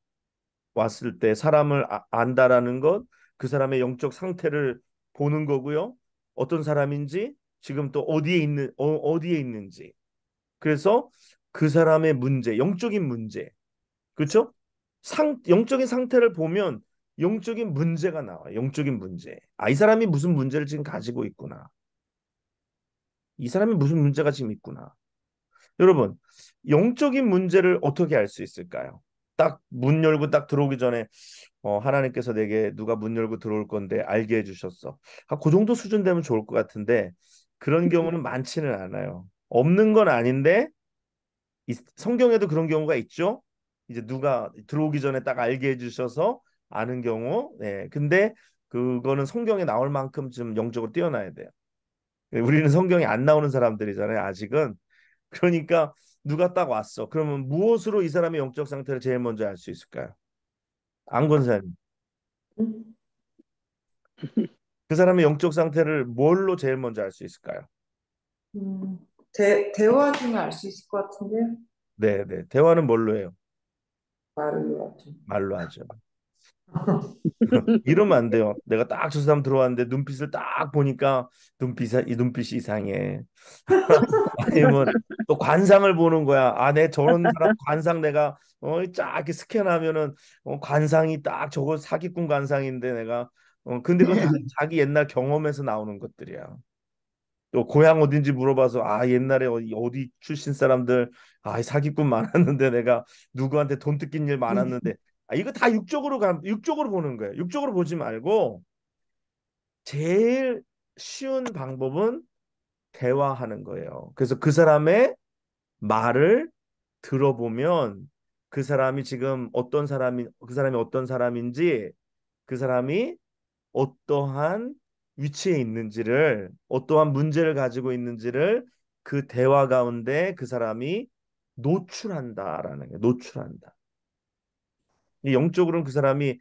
왔을 때 사람을 안다라는 것, 그 사람의 영적 상태를 보는 거고요. 어떤 사람인지, 지금 또 어디에 있는지. 그래서 그 사람의 문제, 영적인 문제, 그렇죠? 영적인 상태를 보면 영적인 문제가 나와. 영적인 문제. 아, 이 사람이 무슨 문제를 지금 가지고 있구나. 이 사람이 무슨 문제가 지금 있구나. 여러분, 영적인 문제를 어떻게 알 수 있을까요? 딱 문 열고 딱 들어오기 전에 하나님께서 내게 누가 문 열고 들어올 건데 알게 해주셨어. 아, 그 정도 수준 되면 좋을 것 같은데 그런 경우는 많지는 않아요. 없는 건 아닌데 성경에도 그런 경우가 있죠. 이제 누가 들어오기 전에 딱 알게 해주셔서 아는 경우. 네, 근데 그거는 성경에 나올 만큼 좀 영적으로 뛰어나야 돼요. 우리는 성경에 안 나오는 사람들이잖아요. 아직은. 그러니까 누가 딱 왔어. 그러면 무엇으로 이 사람의 영적 상태를 제일 먼저 알 수 있을까요? 안 권사님. 그 사람의 영적 상태를 뭘로 제일 먼저 알 수 있을까요? 음, 대화 중에 알 수 있을 것 같은데요? 네, 네. 대화는 뭘로 해요? 말로 하죠. 말로 하죠. 이러면 안 돼요. 내가 딱 저 사람 들어왔는데 눈빛을 딱 보니까 이 눈빛이 이상해. 아니면 또 관상을 보는 거야. 아, 내 저런 사람 관상 내가 쫙 이렇게 스캔하면은 관상이 딱 저거 사기꾼 관상인데 내가 근데 그건 다 자기 옛날 경험에서 나오는 것들이야. 또 고향 어딘지 물어봐서 아 옛날에 어디 출신 사람들 아 사기꾼 많았는데 내가 누구한테 돈 뜯긴 일 많았는데 아 이거 다 육적으로 보는 거예요. 육적으로 보지 말고 제일 쉬운 방법은 대화하는 거예요. 그래서 그 사람의 말을 들어보면 그 사람이 어떤 사람인지 그 사람이 어떠한 위치에 있는지를, 어떠한 문제를 가지고 있는지를 그 대화 가운데 그 사람이 노출한다라는 게 노출한다. 이 영적으로는 그 사람이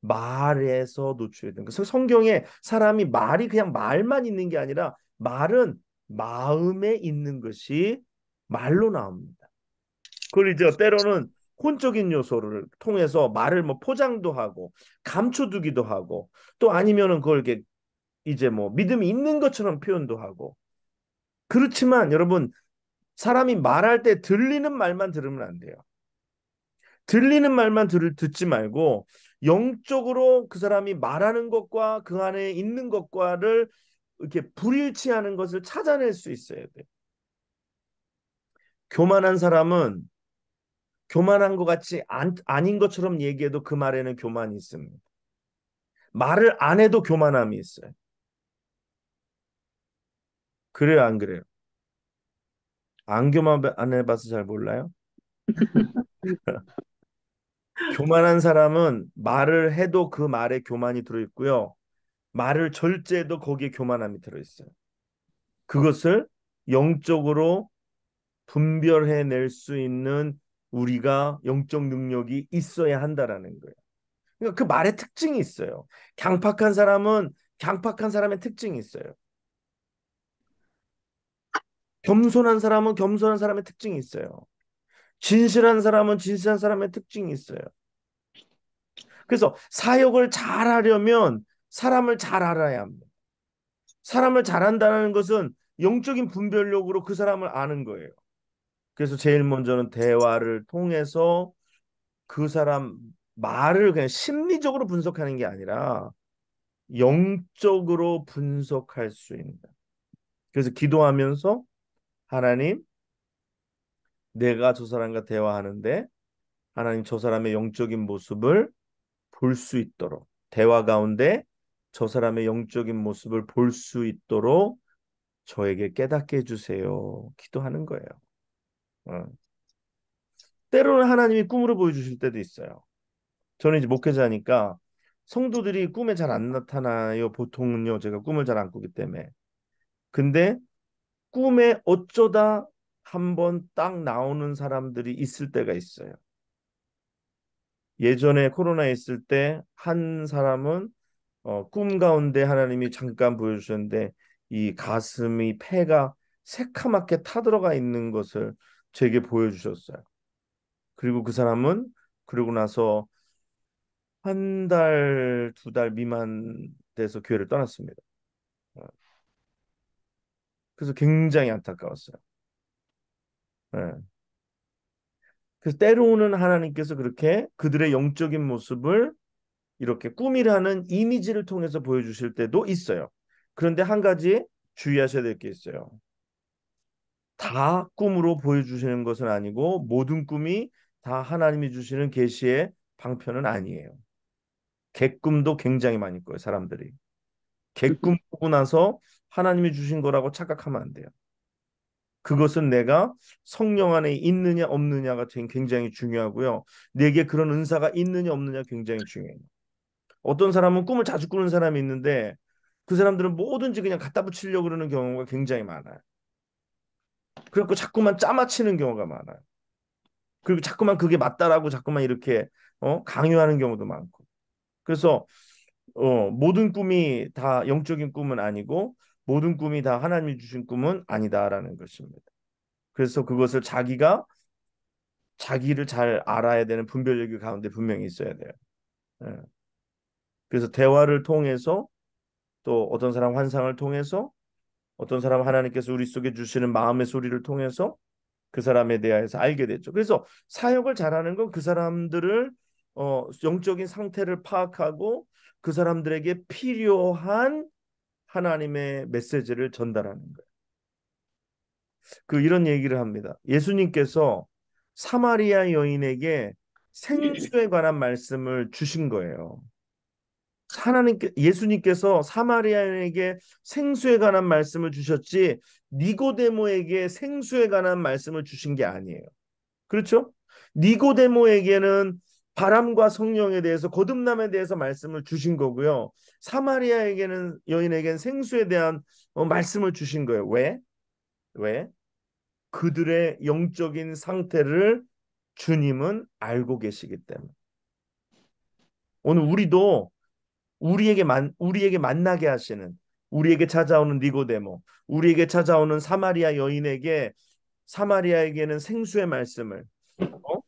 말에서 노출이 되는 그래서 성경에 사람이 말이 그냥 말만 있는 게 아니라 말은 마음에 있는 것이 말로 나옵니다. 그걸 이제 때로는 혼적인 요소를 통해서 말을 뭐 포장도 하고 감춰두기도 하고 또 아니면은 그걸 이렇게 이제 뭐 믿음이 있는 것처럼 표현도 하고 그렇지만 여러분 사람이 말할 때 들리는 말만 들으면 안 돼요. 들리는 말만 듣지 말고 영적으로 그 사람이 말하는 것과 그 안에 있는 것과를 이렇게 불일치하는 것을 찾아낼 수 있어야 돼요. 교만한 사람은 교만한 것 같이 아닌 것처럼 얘기해도 그 말에는 교만이 있습니다. 말을 안 해도 교만함이 있어요. 그래요, 안 그래요? 안 해봐서 잘 몰라요? 교만한 사람은 말을 해도 그 말에 교만이 들어있고요. 말을 절제해도 거기에 교만함이 들어있어요. 그것을 영적으로 분별해낼 수 있는 우리가 영적 능력이 있어야 한다라는 거예요. 그러니까 그 말의 특징이 있어요. 강팍한 사람은 강팍한 사람의 특징이 있어요. 겸손한 사람은 겸손한 사람의 특징이 있어요. 진실한 사람은 진실한 사람의 특징이 있어요. 그래서 사역을 잘하려면 사람을 잘 알아야 합니다. 사람을 잘한다는 것은 영적인 분별력으로 그 사람을 아는 거예요. 그래서 제일 먼저는 대화를 통해서 그 사람 말을 그냥 심리적으로 분석하는 게 아니라 영적으로 분석할 수 있는. 그래서 기도하면서 하나님, 내가 저 사람과 대화하는데 하나님 저 사람의 영적인 모습을 볼 수 있도록 대화 가운데 저 사람의 영적인 모습을 볼 수 있도록 저에게 깨닫게 해주세요. 기도하는 거예요. 어. 때로는 하나님이 꿈으로 보여주실 때도 있어요. 저는 이제 목회자니까 성도들이 꿈에 잘 안 나타나요. 보통은요. 제가 꿈을 잘 안 꾸기 때문에. 근데 꿈에 어쩌다 한번 딱 나오는 사람들이 있을 때가 있어요. 예전에 코로나 있을 때 한 사람은 꿈 가운데 하나님이 잠깐 보여주셨는데 이 가슴이 폐가 새카맣게 타들어가 있는 것을 제게 보여주셨어요. 그리고 그 사람은 그러고 나서 한 달, 두 달 미만 돼서 교회를 떠났습니다. 어, 그래서 굉장히 안타까웠어요. 예. 그래서 때로는 하나님께서 그렇게 그들의 영적인 모습을 이렇게 꿈이라는 이미지를 통해서 보여주실 때도 있어요. 그런데 한 가지 주의하셔야 될 게 있어요. 다 꿈으로 보여주시는 것은 아니고 모든 꿈이 다 하나님이 주시는 계시의 방편은 아니에요. 객꿈도 굉장히 많이 꿔요, 사람들이. 객꿈 보고 나서 하나님이 주신 거라고 착각하면 안 돼요. 그것은 내가 성령 안에 있느냐 없느냐가 굉장히 중요하고요. 내게 그런 은사가 있느냐 없느냐 굉장히 중요해요. 어떤 사람은 꿈을 자주 꾸는 사람이 있는데 그 사람들은 뭐든지 그냥 갖다 붙이려고 그러는 경우가 굉장히 많아요. 그래갖고 자꾸만 짜맞히는 경우가 많아요. 그리고 자꾸만 그게 맞다라고 자꾸만 이렇게 강요하는 경우도 많고. 그래서 모든 꿈이 다 영적인 꿈은 아니고 모든 꿈이 다 하나님이 주신 꿈은 아니다라는 것입니다. 그래서 그것을 자기를 잘 알아야 되는 분별력이 가운데 분명히 있어야 돼요. 예. 그래서 대화를 통해서 또 어떤 사람 환상을 통해서 어떤 사람 하나님께서 우리 속에 주시는 마음의 소리를 통해서 그 사람에 대해서 알게 됐죠. 그래서 사역을 잘하는 건 그 사람들을 영적인 상태를 파악하고 그 사람들에게 필요한 하나님의 메시지를 전달하는 거예요. 이런 얘기를 합니다. 예수님께서 사마리아 여인에게 생수에 관한 말씀을 주신 거예요. 예수님께서 사마리아인에게 생수에 관한 말씀을 주셨지 니고데모에게 생수에 관한 말씀을 주신 게 아니에요. 그렇죠? 니고데모에게는 바람과 성령에 대해서 거듭남에 대해서 말씀을 주신 거고요. 사마리아에게는 여인에게는 생수에 대한 말씀을 주신 거예요. 왜? 왜? 그들의 영적인 상태를 주님은 알고 계시기 때문에. 오늘 우리도 우리에게 만나게 하시는 우리에게 찾아오는 니고데모, 우리에게 찾아오는 사마리아 여인에게 사마리아에게는 생수의 말씀을 어?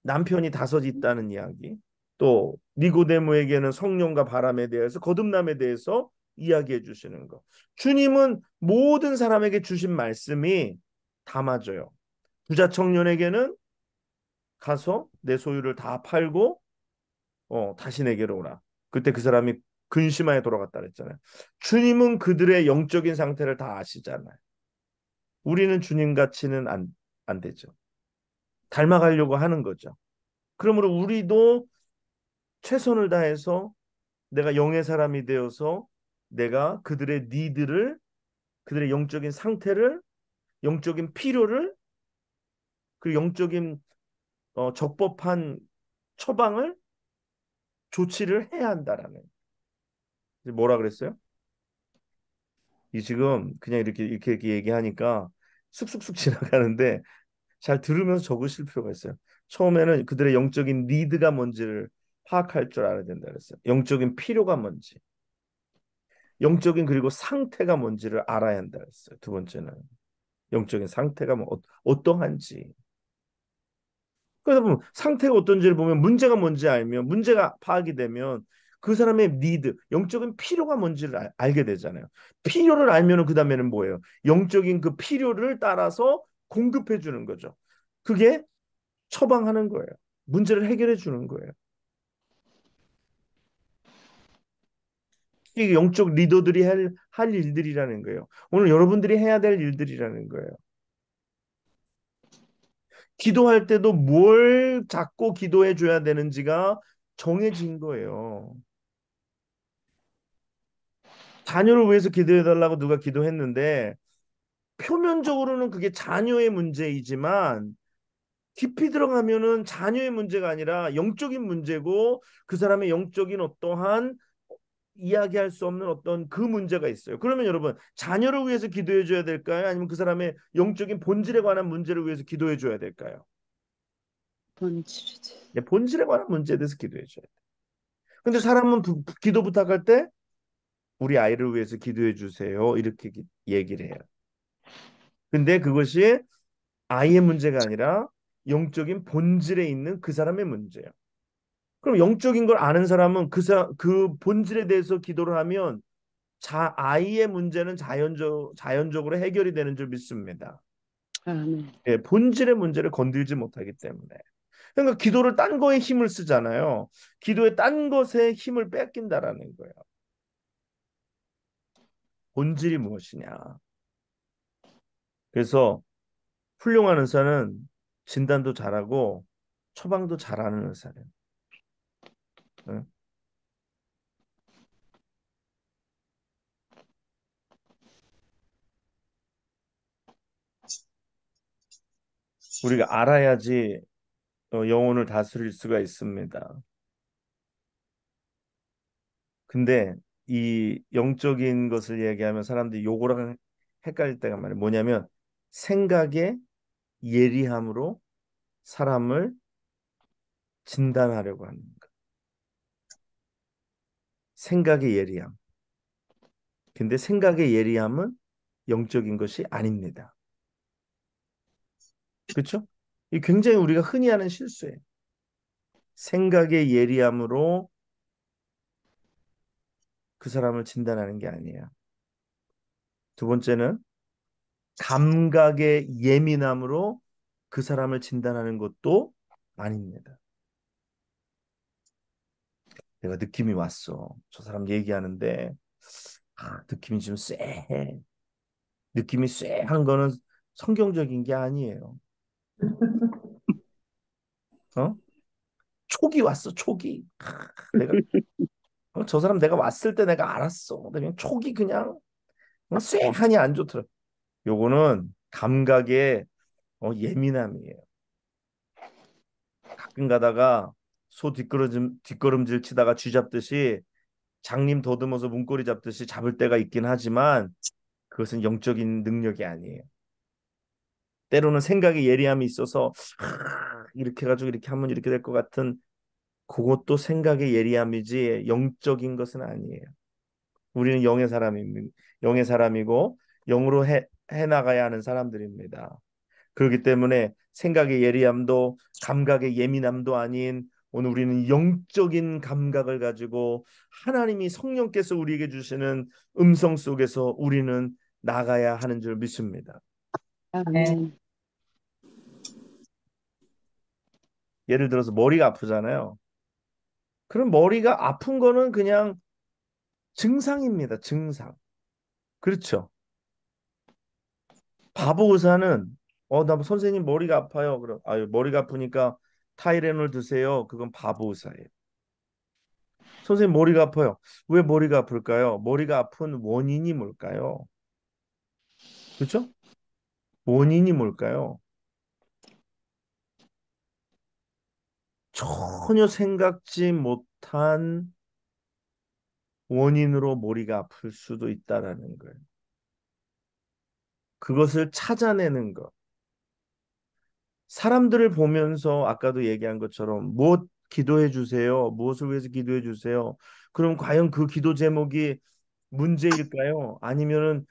남편이 다섯 있다는 이야기, 또 니고데모에게는 성령과 바람에 대해서 거듭남에 대해서 이야기해 주시는 거. 주님은 모든 사람에게 주신 말씀이 다 맞아요. 부자 청년에게는 가서 내 소유를 다 팔고 다시 내게로 오라. 그때 그 사람이 근심하에 돌아갔다 그랬잖아요. 주님은 그들의 영적인 상태를 다 아시잖아요. 우리는 주님 같이는 안 되죠. 닮아가려고 하는 거죠. 그러므로 우리도 최선을 다해서 내가 영의 사람이 되어서 내가 그들의 니드를, 그들의 영적인 상태를, 영적인 필요를, 그 영적인 적법한 처방을 조치를 해야 한다라는. 뭐라 그랬어요? 이 지금 그냥 이렇게 얘기하니까 쑥쑥쑥 지나가는데 잘 들으면서 적으실 필요가 있어요. 처음에는 그들의 영적인 니드가 뭔지를 파악할 줄 알아야 된다 그랬어요. 영적인 필요가 뭔지, 영적인 그리고 상태가 뭔지를 알아야 한다 그랬어요. 두 번째는 영적인 상태가 어떠한지. 그러다 보면 상태가 어떤지를 보면 문제가 뭔지 알면 문제가 파악이 되면 그 사람의 니드, 영적인 필요가 뭔지를 알게 되잖아요. 필요를 알면은 그 다음에는 뭐예요? 영적인 그 필요를 따라서 공급해 주는 거죠. 그게 처방하는 거예요. 문제를 해결해 주는 거예요. 이게 영적 리더들이 할 일들이라는 거예요. 오늘 여러분들이 해야 될 일들이라는 거예요. 기도할 때도 뭘 잡고 기도해 줘야 되는지가 정해진 거예요. 자녀를 위해서 기도해 달라고 누가 기도했는데 표면적으로는 그게 자녀의 문제이지만 깊이 들어가면은 자녀의 문제가 아니라 영적인 문제고 그 사람의 영적인 어떠한 이야기할 수 없는 어떤 그 문제가 있어요. 그러면 여러분 자녀를 위해서 기도해 줘야 될까요? 아니면 그 사람의 영적인 본질에 관한 문제를 위해서 기도해 줘야 될까요? 본질이지. 네, 본질에 관한 문제에 대해서 기도해 줘야 돼요. 근데 사람은 기도 부탁할 때 우리 아이를 위해서 기도해 주세요. 이렇게 얘기를 해요. 근데 그것이 아이의 문제가 아니라 영적인 본질에 있는 그 사람의 문제예요. 그럼 영적인 걸 아는 사람은 그 본질에 대해서 기도를 하면 아이의 문제는 자연적으로 해결이 되는 줄 믿습니다. 아멘. 예, 본질의 문제를 건들지 못하기 때문에. 그러니까 기도를 딴 거에 힘을 쓰잖아요. 기도에 딴 것에 힘을 뺏긴다라는 거예요. 본질이 무엇이냐. 그래서 훌륭한 의사는 진단도 잘하고 처방도 잘하는 의사래요. 응? 우리가 알아야지 영혼을 다스릴 수가 있습니다. 근데 이 영적인 것을 얘기하면 사람들이 요거랑 헷갈릴 때가 많아요. 뭐냐면 생각의 예리함으로 사람을 진단하려고 하는 거. 생각의 예리함. 근데 생각의 예리함은 영적인 것이 아닙니다. 그렇죠? 이 굉장히 우리가 흔히 하는 실수예요. 생각의 예리함으로 그 사람을 진단하는 게 아니에요. 두 번째는 감각의 예민함으로 그 사람을 진단하는 것도 아닙니다. 내가 느낌이 왔어. 저 사람 얘기하는데 느낌이 좀 쎄해. 느낌이 쎄한 거는 성경적인 게 아니에요. 어? 촉이 왔어, 촉이. 내가 저 사람 내가 왔을 때 내가 알았어. 그냥 촉이 그냥 쎄하니 안 좋더라. 요거는 감각의 예민함이에요. 가끔 가다가 소 뒷걸음질 치다가 쥐 잡듯이 장님 더듬어서 문고리 잡듯이 잡을 때가 있긴 하지만 그것은 영적인 능력이 아니에요. 때로는 생각에 예리함이 있어서 이렇게 해가지고 이렇게 하면 이렇게 될 것 같은 그것도 생각의 예리함이지 영적인 것은 아니에요. 우리는 영의 사람이고 영으로 해 나가야 하는 사람들입니다. 그렇기 때문에 생각의 예리함도 감각의 예민함도 아닌 오늘 우리는 영적인 감각을 가지고 하나님이 성령께서 우리에게 주시는 음성 속에서 우리는 나가야 하는 줄 믿습니다. 아멘. 예를 들어서 머리가 아프잖아요. 그럼 머리가 아픈 거는 그냥 증상입니다. 증상. 그렇죠. 바보 의사는 나 선생님 머리가 아파요. 그럼 아유 머리가 아프니까 타이레놀 드세요. 그건 바보 의사예요. 선생님 머리가 아파요. 왜 머리가 아플까요? 머리가 아픈 원인이 뭘까요? 그렇죠? 원인이 뭘까요? 전혀 생각지 못한 원인으로 머리가 아플 수도 있다라는 거예요. 그것을 찾아내는 것. 사람들을 보면서 아까도 얘기한 것처럼 무엇 기도해 주세요. 무엇을 위해서 기도해 주세요. 그럼 과연 그 기도 제목이 문제일까요? 아니면은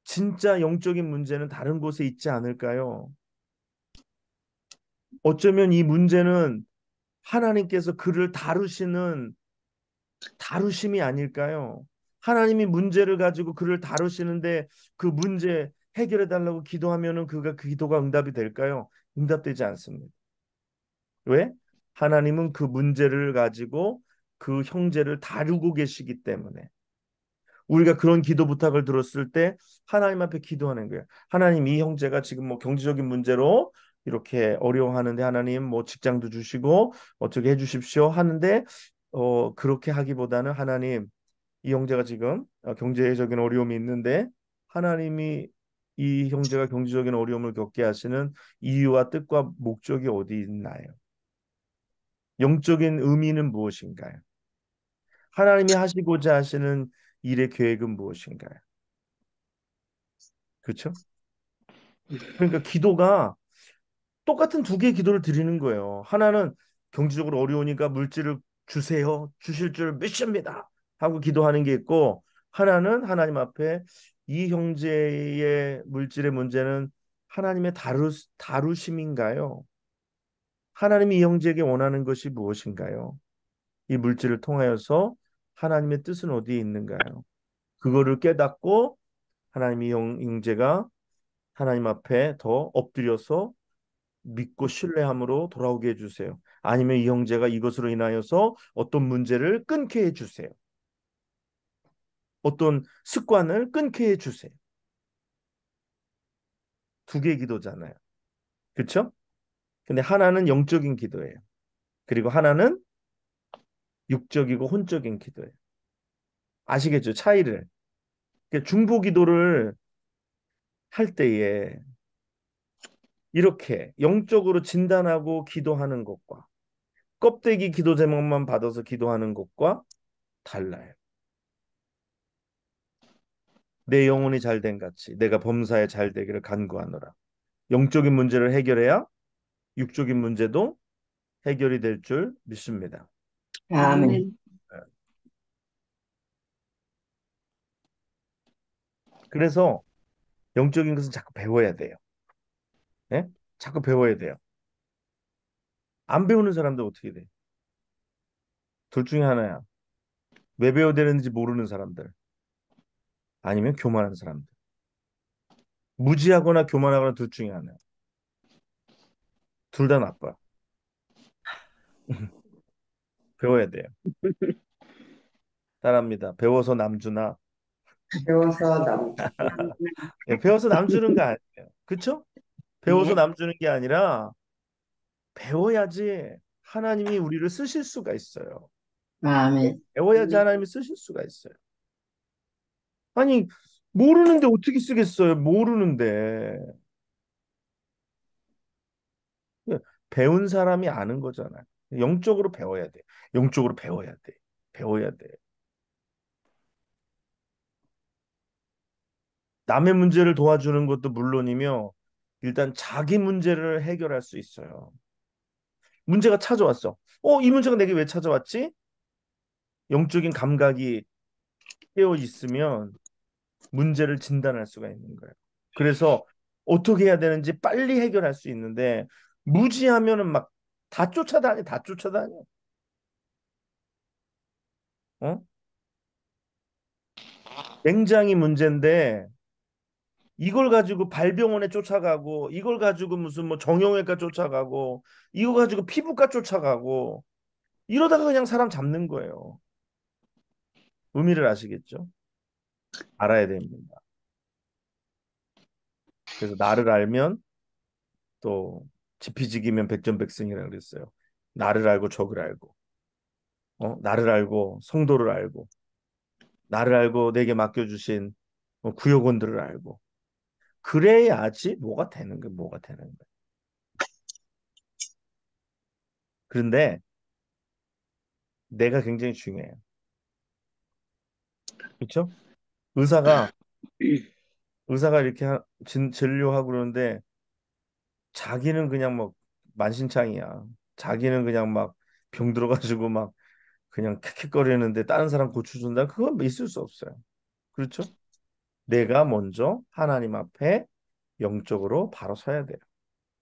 진짜 영적인 문제는 다른 곳에 있지 않을까요? 어쩌면 이 문제는 하나님께서 그를 다루시는 다루심이 아닐까요? 하나님이 문제를 가지고 그를 다루시는데 그 문제 해결해 달라고 기도하면은 그 기도가 응답이 될까요? 응답되지 않습니다. 왜? 하나님은 그 문제를 가지고 그 형제를 다루고 계시기 때문에 우리가 그런 기도 부탁을 들었을 때 하나님 앞에 기도하는 거예요. 하나님, 이 형제가 지금 뭐 경제적인 문제로 이렇게 어려워하는데 하나님 뭐 직장도 주시고 어떻게 해주십시오 하는데 그렇게 하기보다는 하나님, 이 형제가 지금 경제적인 어려움이 있는데 하나님이 이 형제가 경제적인 어려움을 겪게 하시는 이유와 뜻과 목적이 어디 있나요? 영적인 의미는 무엇인가요? 하나님이 하시고자 하시는 일의 계획은 무엇인가요? 그렇죠? 그러니까 기도가 똑같은 두 개의 기도를 드리는 거예요. 하나는 경제적으로 어려우니까 물질을 주세요. 주실 줄 믿습니다. 하고 기도하는 게 있고, 하나는 하나님 앞에 이 형제의 물질의 문제는 하나님의 다루심인가요? 하나님이 이 형제에게 원하는 것이 무엇인가요? 이 물질을 통하여서 하나님의 뜻은 어디에 있는가요? 그거를 깨닫고 하나님이 형제가 하나님 앞에 더 엎드려서 믿고 신뢰함으로 돌아오게 해주세요. 아니면 이 형제가 이것으로 인하여서 어떤 문제를 끊게 해주세요. 어떤 습관을 끊게 해주세요. 두 개의 기도잖아요. 그렇죠? 근데 하나는 영적인 기도예요. 그리고 하나는 육적이고 혼적인 기도예요. 아시겠죠? 차이를. 그러니까 중보 기도를 할 때에 이렇게 영적으로 진단하고 기도하는 것과 껍데기 기도 제목만 받아서 기도하는 것과 달라요. 내 영혼이 잘된 같이 내가 범사에 잘 되기를 간구하노라. 영적인 문제를 해결해야 육적인 문제도 해결이 될 줄 믿습니다. 아멘. 아멘. 그래서 영적인 것은 자꾸 배워야 돼요. 예? 자꾸 배워야 돼요. 안 배우는 사람들 어떻게 돼? 둘 중에 하나야. 왜 배워야 되는지 모르는 사람들, 아니면 교만한 사람들. 무지하거나 교만하거나 둘 중에 하나야. 둘 다 나빠. 배워야 돼요. 따라합니다. 배워서 남주나. 배워서 남. 아멘. 예, 배워서 남주는 거 아니에요. 그쵸? 배워서 네. 남주는 게 아니라 배워야지 하나님이 우리를 쓰실 수가 있어요. 아멘. 배워야지 하나님이 쓰실 수가 있어요. 아니, 모르는데 어떻게 쓰겠어요? 모르는데. 예, 배운 사람이 아는 거잖아요. 영적으로 배워야 돼. 영적으로 배워야 돼. 배워야 돼. 남의 문제를 도와주는 것도 물론이며, 일단 자기 문제를 해결할 수 있어요. 문제가 찾아왔어. 이 문제가 내게 왜 찾아왔지? 영적인 감각이 깨어 있으면 문제를 진단할 수가 있는 거예요. 그래서 어떻게 해야 되는지 빨리 해결할 수 있는데 무지하면은 막 다 쫓아다니, 다 쫓아다녀. 어? 굉장히 문제인데 이걸 가지고 발병원에 쫓아가고 이걸 가지고 무슨 뭐 정형외과 쫓아가고 이거 가지고 피부과 쫓아가고 이러다가 그냥 사람 잡는 거예요. 의미를 아시겠죠? 알아야 됩니다. 그래서 나를 알면 또 지피지기면 백전백승이라고 그랬어요. 나를 알고 적을 알고, 나를 알고 성도를 알고, 나를 알고 내게 맡겨주신 구역원들을 알고, 그래야지 뭐가 되는 거예요. 뭐가 되는 거예요. 그런데 내가 굉장히 중요해요. 그렇죠? 의사가 의사가 이렇게 진료하고 그러는데 자기는 그냥 막 만신창이야. 자기는 그냥 막 병 들어가지고 막 그냥 킥킥거리는데 다른 사람 고쳐준다. 그건 있을 수 없어요. 그렇죠? 내가 먼저 하나님 앞에 영적으로 바로 서야 돼요.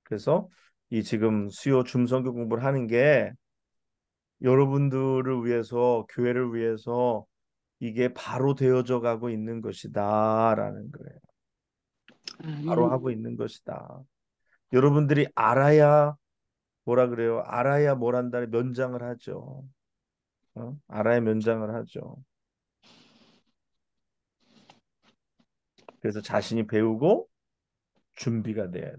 그래서 이 지금 수요 줌성교 공부를 하는 게 여러분들을 위해서, 교회를 위해서 이게 바로 되어져 가고 있는 것이다라는 거예요. 바로 아멘. 하고 있는 것이다. 여러분들이 알아야 뭐라 그래요? 알아야 뭘 한다는 면장을 하죠. 알아야 면장을 하죠. 그래서 자신이 배우고 준비가 돼야 돼.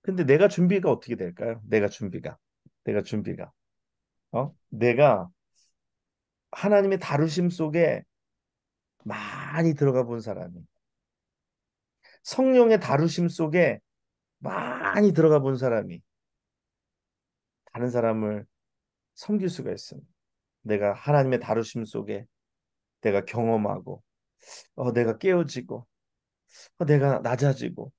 근데 내가 준비가 어떻게 될까요? 내가 준비가 내가 하나님의 다루심 속에 많이 들어가 본 사람이, 성령의 다루심 속에 많이 들어가 본 사람이 다른 사람을 섬길 수가 있습니다. 내가 하나님의 다루심 속에 내가 경험하고, 내가 깨어지고, 내가 낮아지고.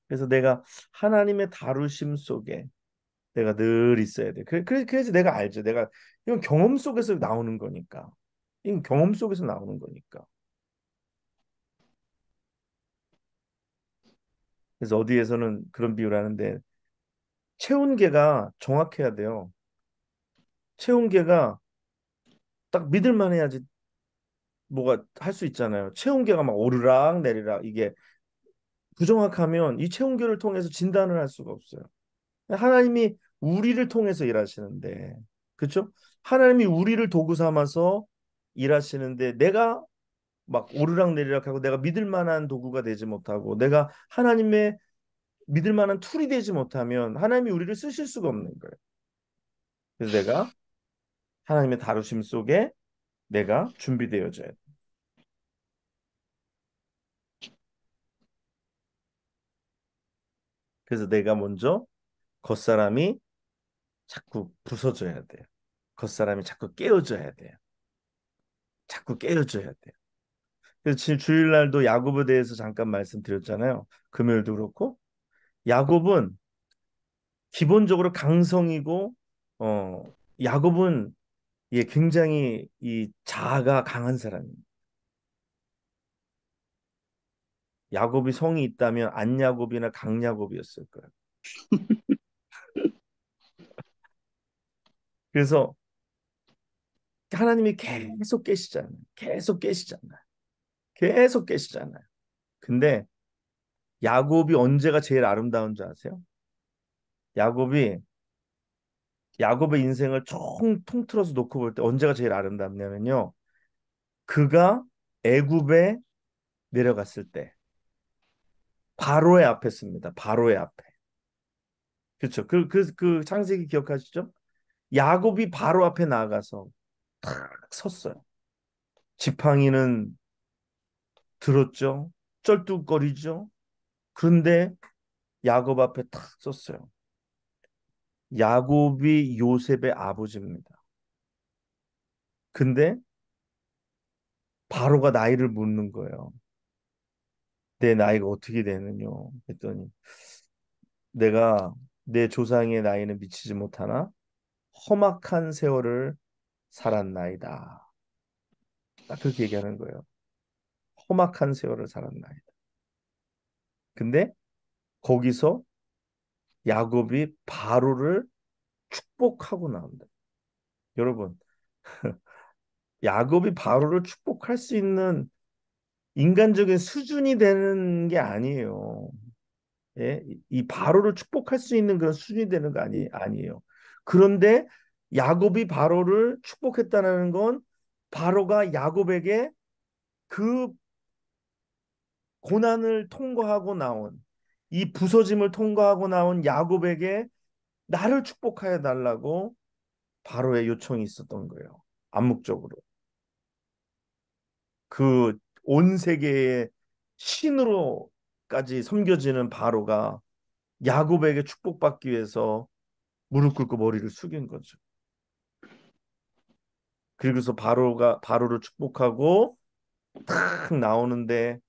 그래서 내가 하나님의 다루심 속에 내가 늘 있어야 돼. 그래서 내가 알죠. 이건 경험 속에서 나오는 거니까. 이건 경험 속에서 나오는 거니까. 그래서 어디에서는 그런 비유를 하는데, 체온계가 정확해야 돼요. 체온계가 딱 믿을만 해야지 뭐가 할 수 있잖아요. 체온계가 막 오르락 내리락, 이게 부정확하면 이 체온계를 통해서 진단을 할 수가 없어요. 하나님이 우리를 통해서 일하시는데, 그렇죠? 하나님이 우리를 도구 삼아서 일하시는데, 내가 막 오르락 내리락하고 내가 믿을 만한 도구가 되지 못하고 내가 하나님의 믿을 만한 툴이 되지 못하면 하나님이 우리를 쓰실 수가 없는 거예요. 그래서 내가 하나님의 다루심 속에 내가 준비되어져야 돼. 그래서 내가 먼저 겉사람이 자꾸 부서져야 돼요. 겉사람이 자꾸 깨어져야 돼요. 자꾸 깨어져야 돼요. 그래서 지금 주일날도 야곱에 대해서 잠깐 말씀드렸잖아요. 금요일도 그렇고, 야곱은 기본적으로 강성이고, 야곱은 굉장히 이 자아가 강한 사람입니다. 야곱이 성이 있다면 안야곱이나 강야곱이었을 거예요. 그래서 하나님이 계속 깨시잖아요. 계속 깨시잖아요. 계속 깨시잖아요. 근데 야곱이 언제가 제일 아름다운 줄 아세요? 야곱이 야곱의 인생을 통틀어서 놓고 볼 때 언제가 제일 아름답냐면요. 그가 애굽에 내려갔을 때 바로의 앞에 씁니다. 바로의 앞에. 그렇죠. 그 창세기 기억하시죠? 야곱이 바로 앞에 나가서 탁 섰어요. 지팡이는 들었죠. 쩔뚝거리죠. 그런데 야곱 앞에 탁 섰어요. 야곱이 요셉의 아버지입니다. 근데 바로가 나이를 묻는 거예요. 내 나이가 어떻게 되느냐 했더니, 내가 내 조상의 나이는 미치지 못하나 험악한 세월을 살았나이다. 딱 그렇게 얘기하는 거예요. 험악한 세월을 살았나이다. 근데 거기서 야곱이 바로를 축복하고 나온다. 여러분, 야곱이 바로를 축복할 수 있는 인간적인 수준이 되는 게 아니에요. 예? 이 바로를 축복할 수 있는 그런 수준이 되는 거 아니에요. 그런데 야곱이 바로를 축복했다는 건 바로가 야곱에게 그 고난을 통과하고 나온, 이 부서짐을 통과하고 나온 야곱에게 나를 축복하여 달라고 바로의 요청이 있었던 거예요. 암묵적으로. 그 온 세계의 신으로까지 섬겨지는 바로가 야곱에게 축복받기 위해서 무릎 꿇고 머리를 숙인 거죠. 그리고서 바로를 축복하고 탁 나오는데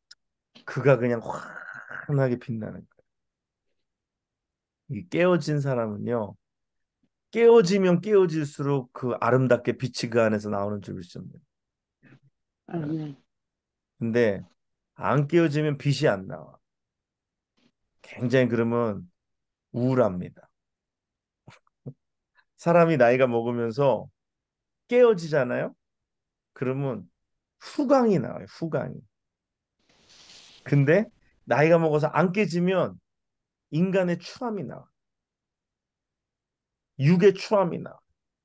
그가 그냥 환하게 빛나는 거예요. 이 깨어진 사람은요, 깨어지면 깨어질수록 그 아름답게 빛이 그 안에서 나오는 줄 믿습니다. 아멘. 근데 안 깨어지면 빛이 안 나와. 굉장히 그러면 우울합니다. 사람이 나이가 먹으면서 깨어지잖아요. 그러면 후광이 나와요. 후광이. 근데 나이가 먹어서 안 깨지면 인간의 추함이 나와. 육의 추함이 나와.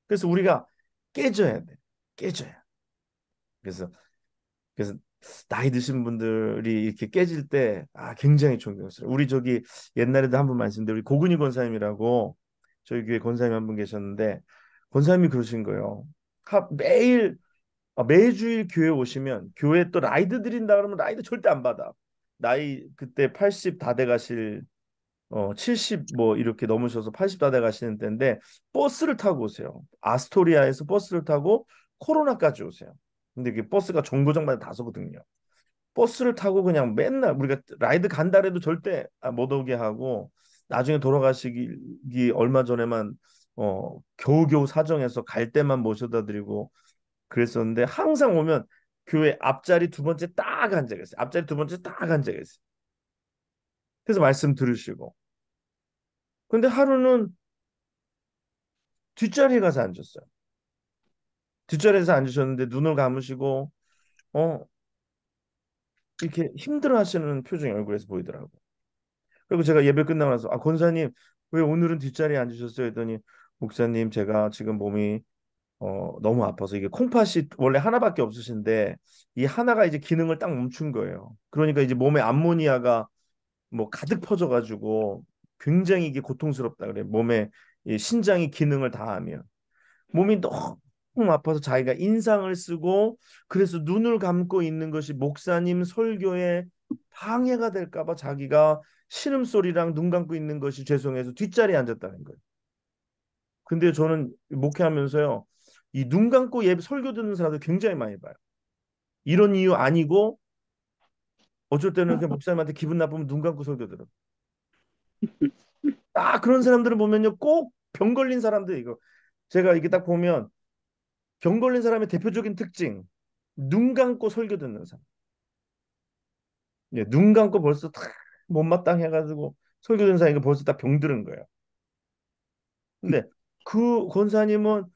그래서 우리가 깨져야 돼. 깨져야. 그래서 그래서 나이 드신 분들이 이렇게 깨질 때 굉장히 존경스러워. 우리 저기 옛날에도 한 번 말씀드린 우리 고근희 권사님이라고 저희 교회 권사님 한 분 계셨는데 권사님이 그러신 거예요. 매일 매주일 교회 오시면 교회 또 라이드 드린다 그러면 라이드 절대 안 받아. 나이 그때 80 다 돼 가실 70 뭐 이렇게 넘으셔서 80 다 돼 가시는 때인데 버스를 타고 오세요. 아스토리아에서 버스를 타고 코로나까지 오세요. 근데 이게 버스가 정거장마다 다서거든요. 버스를 타고 그냥 맨날 우리가 라이드 간다 해도 절대 못 오게 하고 나중에 돌아가시기 얼마 전에만 겨우겨우 사정해서 갈 때만 모셔다 드리고 그랬었는데 항상 오면 교회 앞자리 두 번째 딱 앉아 계세요. 앞자리 두 번째 딱 앉아 계세요. 그래서 말씀 들으시고. 근데 하루는 뒷자리에 가서 앉았어요. 뒷자리에서 앉으셨는데 눈을 감으시고 어 이렇게 힘들어하시는 표정이 얼굴에서 보이더라고. 그리고 제가 예배 끝나고 나서 권사님 왜 오늘은 뒷자리에 앉으셨어요? 했더니 목사님 제가 지금 몸이 너무 아파서 이게 콩팥이 원래 하나밖에 없으신데 이 하나가 이제 기능을 딱 멈춘 거예요. 그러니까 이제 몸에 암모니아가 뭐 가득 퍼져가지고 굉장히 이게 고통스럽다 그래. 몸에 이 신장이 기능을 다하면 몸이 너무 아파서 자기가 인상을 쓰고 그래서 눈을 감고 있는 것이 목사님 설교에 방해가 될까 봐 자기가 신음소리랑 눈 감고 있는 것이 죄송해서 뒷자리에 앉았다는 거예요. 근데 저는 목회하면서요. 이 눈 감고 설교 듣는 사람들 굉장히 많이 봐요. 이런 이유 아니고 어쩔 때는 그냥 목사님한테 기분 나쁘면 눈 감고 설교 들어. 그런 사람들을 보면요. 꼭 병 걸린 사람들 이거. 제가 이게 딱 보면 병 걸린 사람의 대표적인 특징. 눈 감고 설교 듣는 사람. 예, 눈 감고 벌써 다 못마땅 해가지고 설교 듣는 사람이 벌써 다 병들은 거예요. 근데 그 권사님은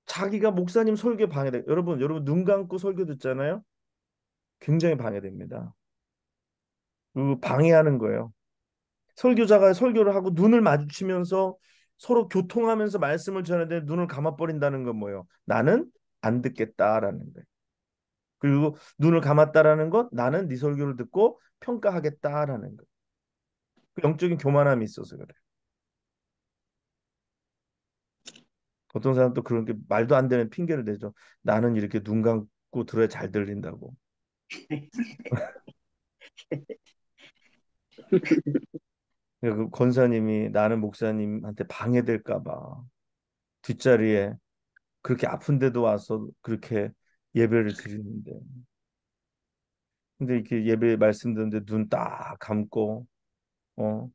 자기가 목사님 설교에 방해돼. 여러분 눈 감고 설교 듣잖아요. 굉장히 방해됩니다. 그 방해하는 거예요. 설교자가 설교를 하고 눈을 마주치면서 서로 교통하면서 말씀을 전하는데 눈을 감아버린다는 건 뭐예요? 나는 안 듣겠다라는 거예요. 그리고 눈을 감았다라는 건 나는 네 설교를 듣고 평가하겠다라는 거예요. 그 영적인 교만함이 있어서 그래. 어떤 사람 또 그런 게 말도 안 되는 핑계를 대죠. 나는 이렇게 눈 감고 들어야 잘 들린다고. 그 권사님이 나는 목사님한테 방해될까 봐 뒷자리에 그렇게 아픈데도 와서 그렇게 예배를 드리는데 근데 이렇게 예배 말씀 듣는데 눈 딱 감고 어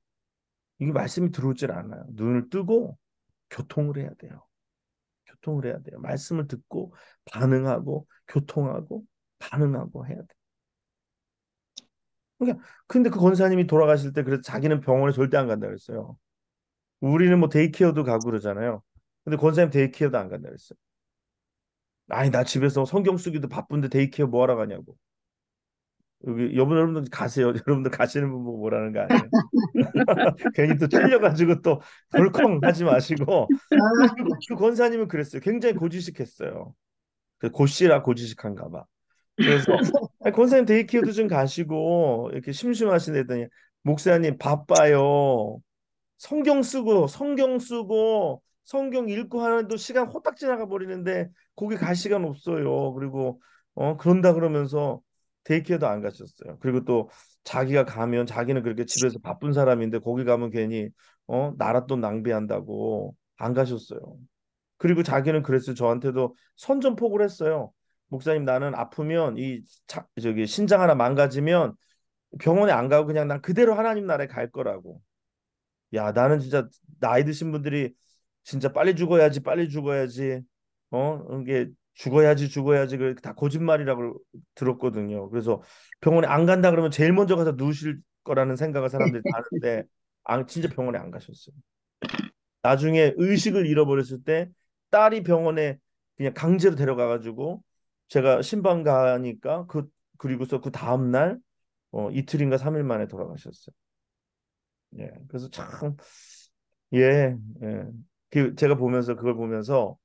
이게 말씀이 들어오질 않아요. 눈을 뜨고 교통을 해야 돼요. 교통을 해야 돼요. 말씀을 듣고 반응하고 교통하고 반응하고 해야 돼. 그러니까 근데 그 권사님이 돌아가실 때 그래서 자기는 병원에 절대 안 간다 그랬어요. 우리는 뭐 데이케어도 가고 그러잖아요. 근데 권사님 데이케어도 안 간다 그랬어요. 아니 나 집에서 성경 쓰기도 바쁜데 데이케어 뭐 하러 가냐고. 여러분들 가세요. 여러분들 가시는 분 보고 뭐라는 거 아니에요. 괜히 또 찔려가지고 또 덜컹 하지 마시고 그 권사님은 그랬어요. 굉장히 고지식했어요. 고씨라 고지식한가 봐. 그래서 권사님 데이케어도 좀 가시고 이렇게 심심하신데 했더니 목사님 바빠요. 성경 쓰고 성경 읽고 하는데 시간 호딱 지나가 버리는데 거기 갈 시간 없어요. 그리고 그런다 그러면서 데이케어도 안 가셨어요. 그리고 또 자기가 가면 자기는 그렇게 집에서 바쁜 사람인데 거기 가면 괜히 나라 돈 낭비한다고 안 가셨어요. 그리고 자기는 그랬어요. 저한테도 선전포고를 했어요. 목사님 나는 아프면 저기 신장 하나 망가지면 병원에 안 가고 그냥 난 그대로 하나님 나라에 갈 거라고. 야, 나는 진짜 나이 드신 분들이 진짜 빨리 죽어야지, 빨리 죽어야지, 이게 죽어야지, 다 거짓말이라고 들었거든요. 그래서 병원에 안 간다 그러면 제일 먼저 가서 누우실 거라는 생각을 사람들이 다 하는데, 진짜 병원에 안 가셨어요. 나중에 의식을 잃어버렸을 때 딸이 병원에 그냥 강제로 데려가가지고 제가 신방 가니까 그 그리고서 그 다음 날 이틀인가 3일 만에 돌아가셨어요. 예. 그래서 참 예, 예. 제가 보면서 그걸 보면서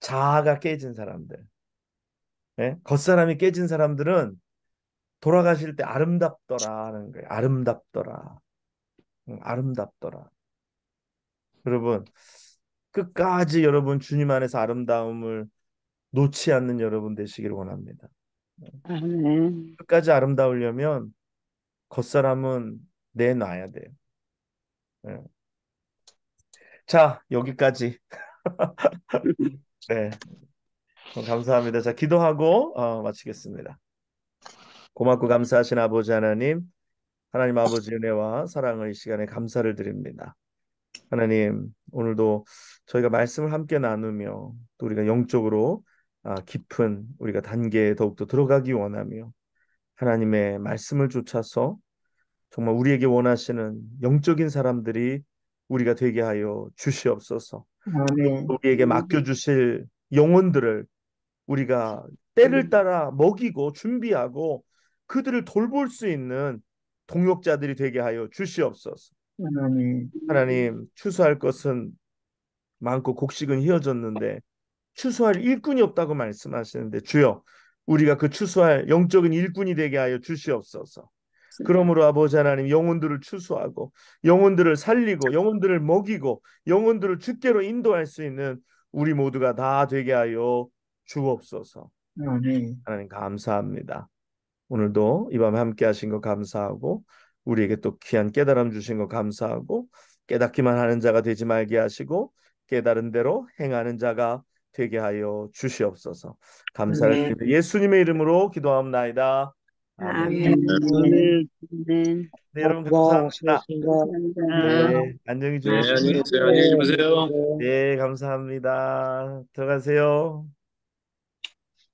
자아가 깨진 사람들, 예? 겉사람이 깨진 사람들은 돌아가실 때 아름답더라는 거예요. 아름답더라. 아름답더라. 여러분, 끝까지 여러분 주님 안에서 아름다움을 놓지 않는 여러분 되시기를 원합니다. 아멘. 끝까지 아름다우려면 겉사람은 내놔야 돼요. 예. 자, 여기까지. 네, 감사합니다. 자, 기도하고 마치겠습니다. 고맙고 감사하신 아버지 하나님, 하나님 아버지 은혜와 사랑을 이 시간에 감사를 드립니다. 하나님, 오늘도 저희가 말씀을 함께 나누며 또 우리가 영적으로 깊은 우리가 단계에 더욱더 들어가기 원하며 하나님의 말씀을 쫓아서 정말 우리에게 원하시는 영적인 사람들이 우리가 되게 하여 주시옵소서. 아멘. 우리에게 맡겨주실 영혼들을 우리가 때를 따라 먹이고 준비하고 그들을 돌볼 수 있는 동역자들이 되게 하여 주시옵소서. 아멘. 하나님, 추수할 것은 많고 곡식은 휘어졌는데 추수할 일꾼이 없다고 말씀하시는데 주여, 우리가 그 추수할 영적인 일꾼이 되게 하여 주시옵소서. 그러므로 아버지 하나님, 영혼들을 추수하고 영혼들을 살리고 영혼들을 먹이고 영혼들을 주께로 인도할 수 있는 우리 모두가 다 되게 하여 주옵소서. 아멘. 하나님 감사합니다. 오늘도 이 밤에 함께 하신 거 감사하고 우리에게 또 귀한 깨달음 주신 거 감사하고 깨닫기만 하는 자가 되지 말게 하시고 깨달은 대로 행하는 자가 되게 하여 주시옵소서. 감사를 아멘. 드립니다. 예수님의 이름으로 기도합나이다. 아멘. 아멘. 아멘. 아멘. 네, 여러분 와, 감사합니다. 수고하셨습니다. 감사합니다. 네, 안녕히 네, 주무시고. 안녕히 계세요. 안녕히 주무세요. 네, 감사합니다. 들어가세요.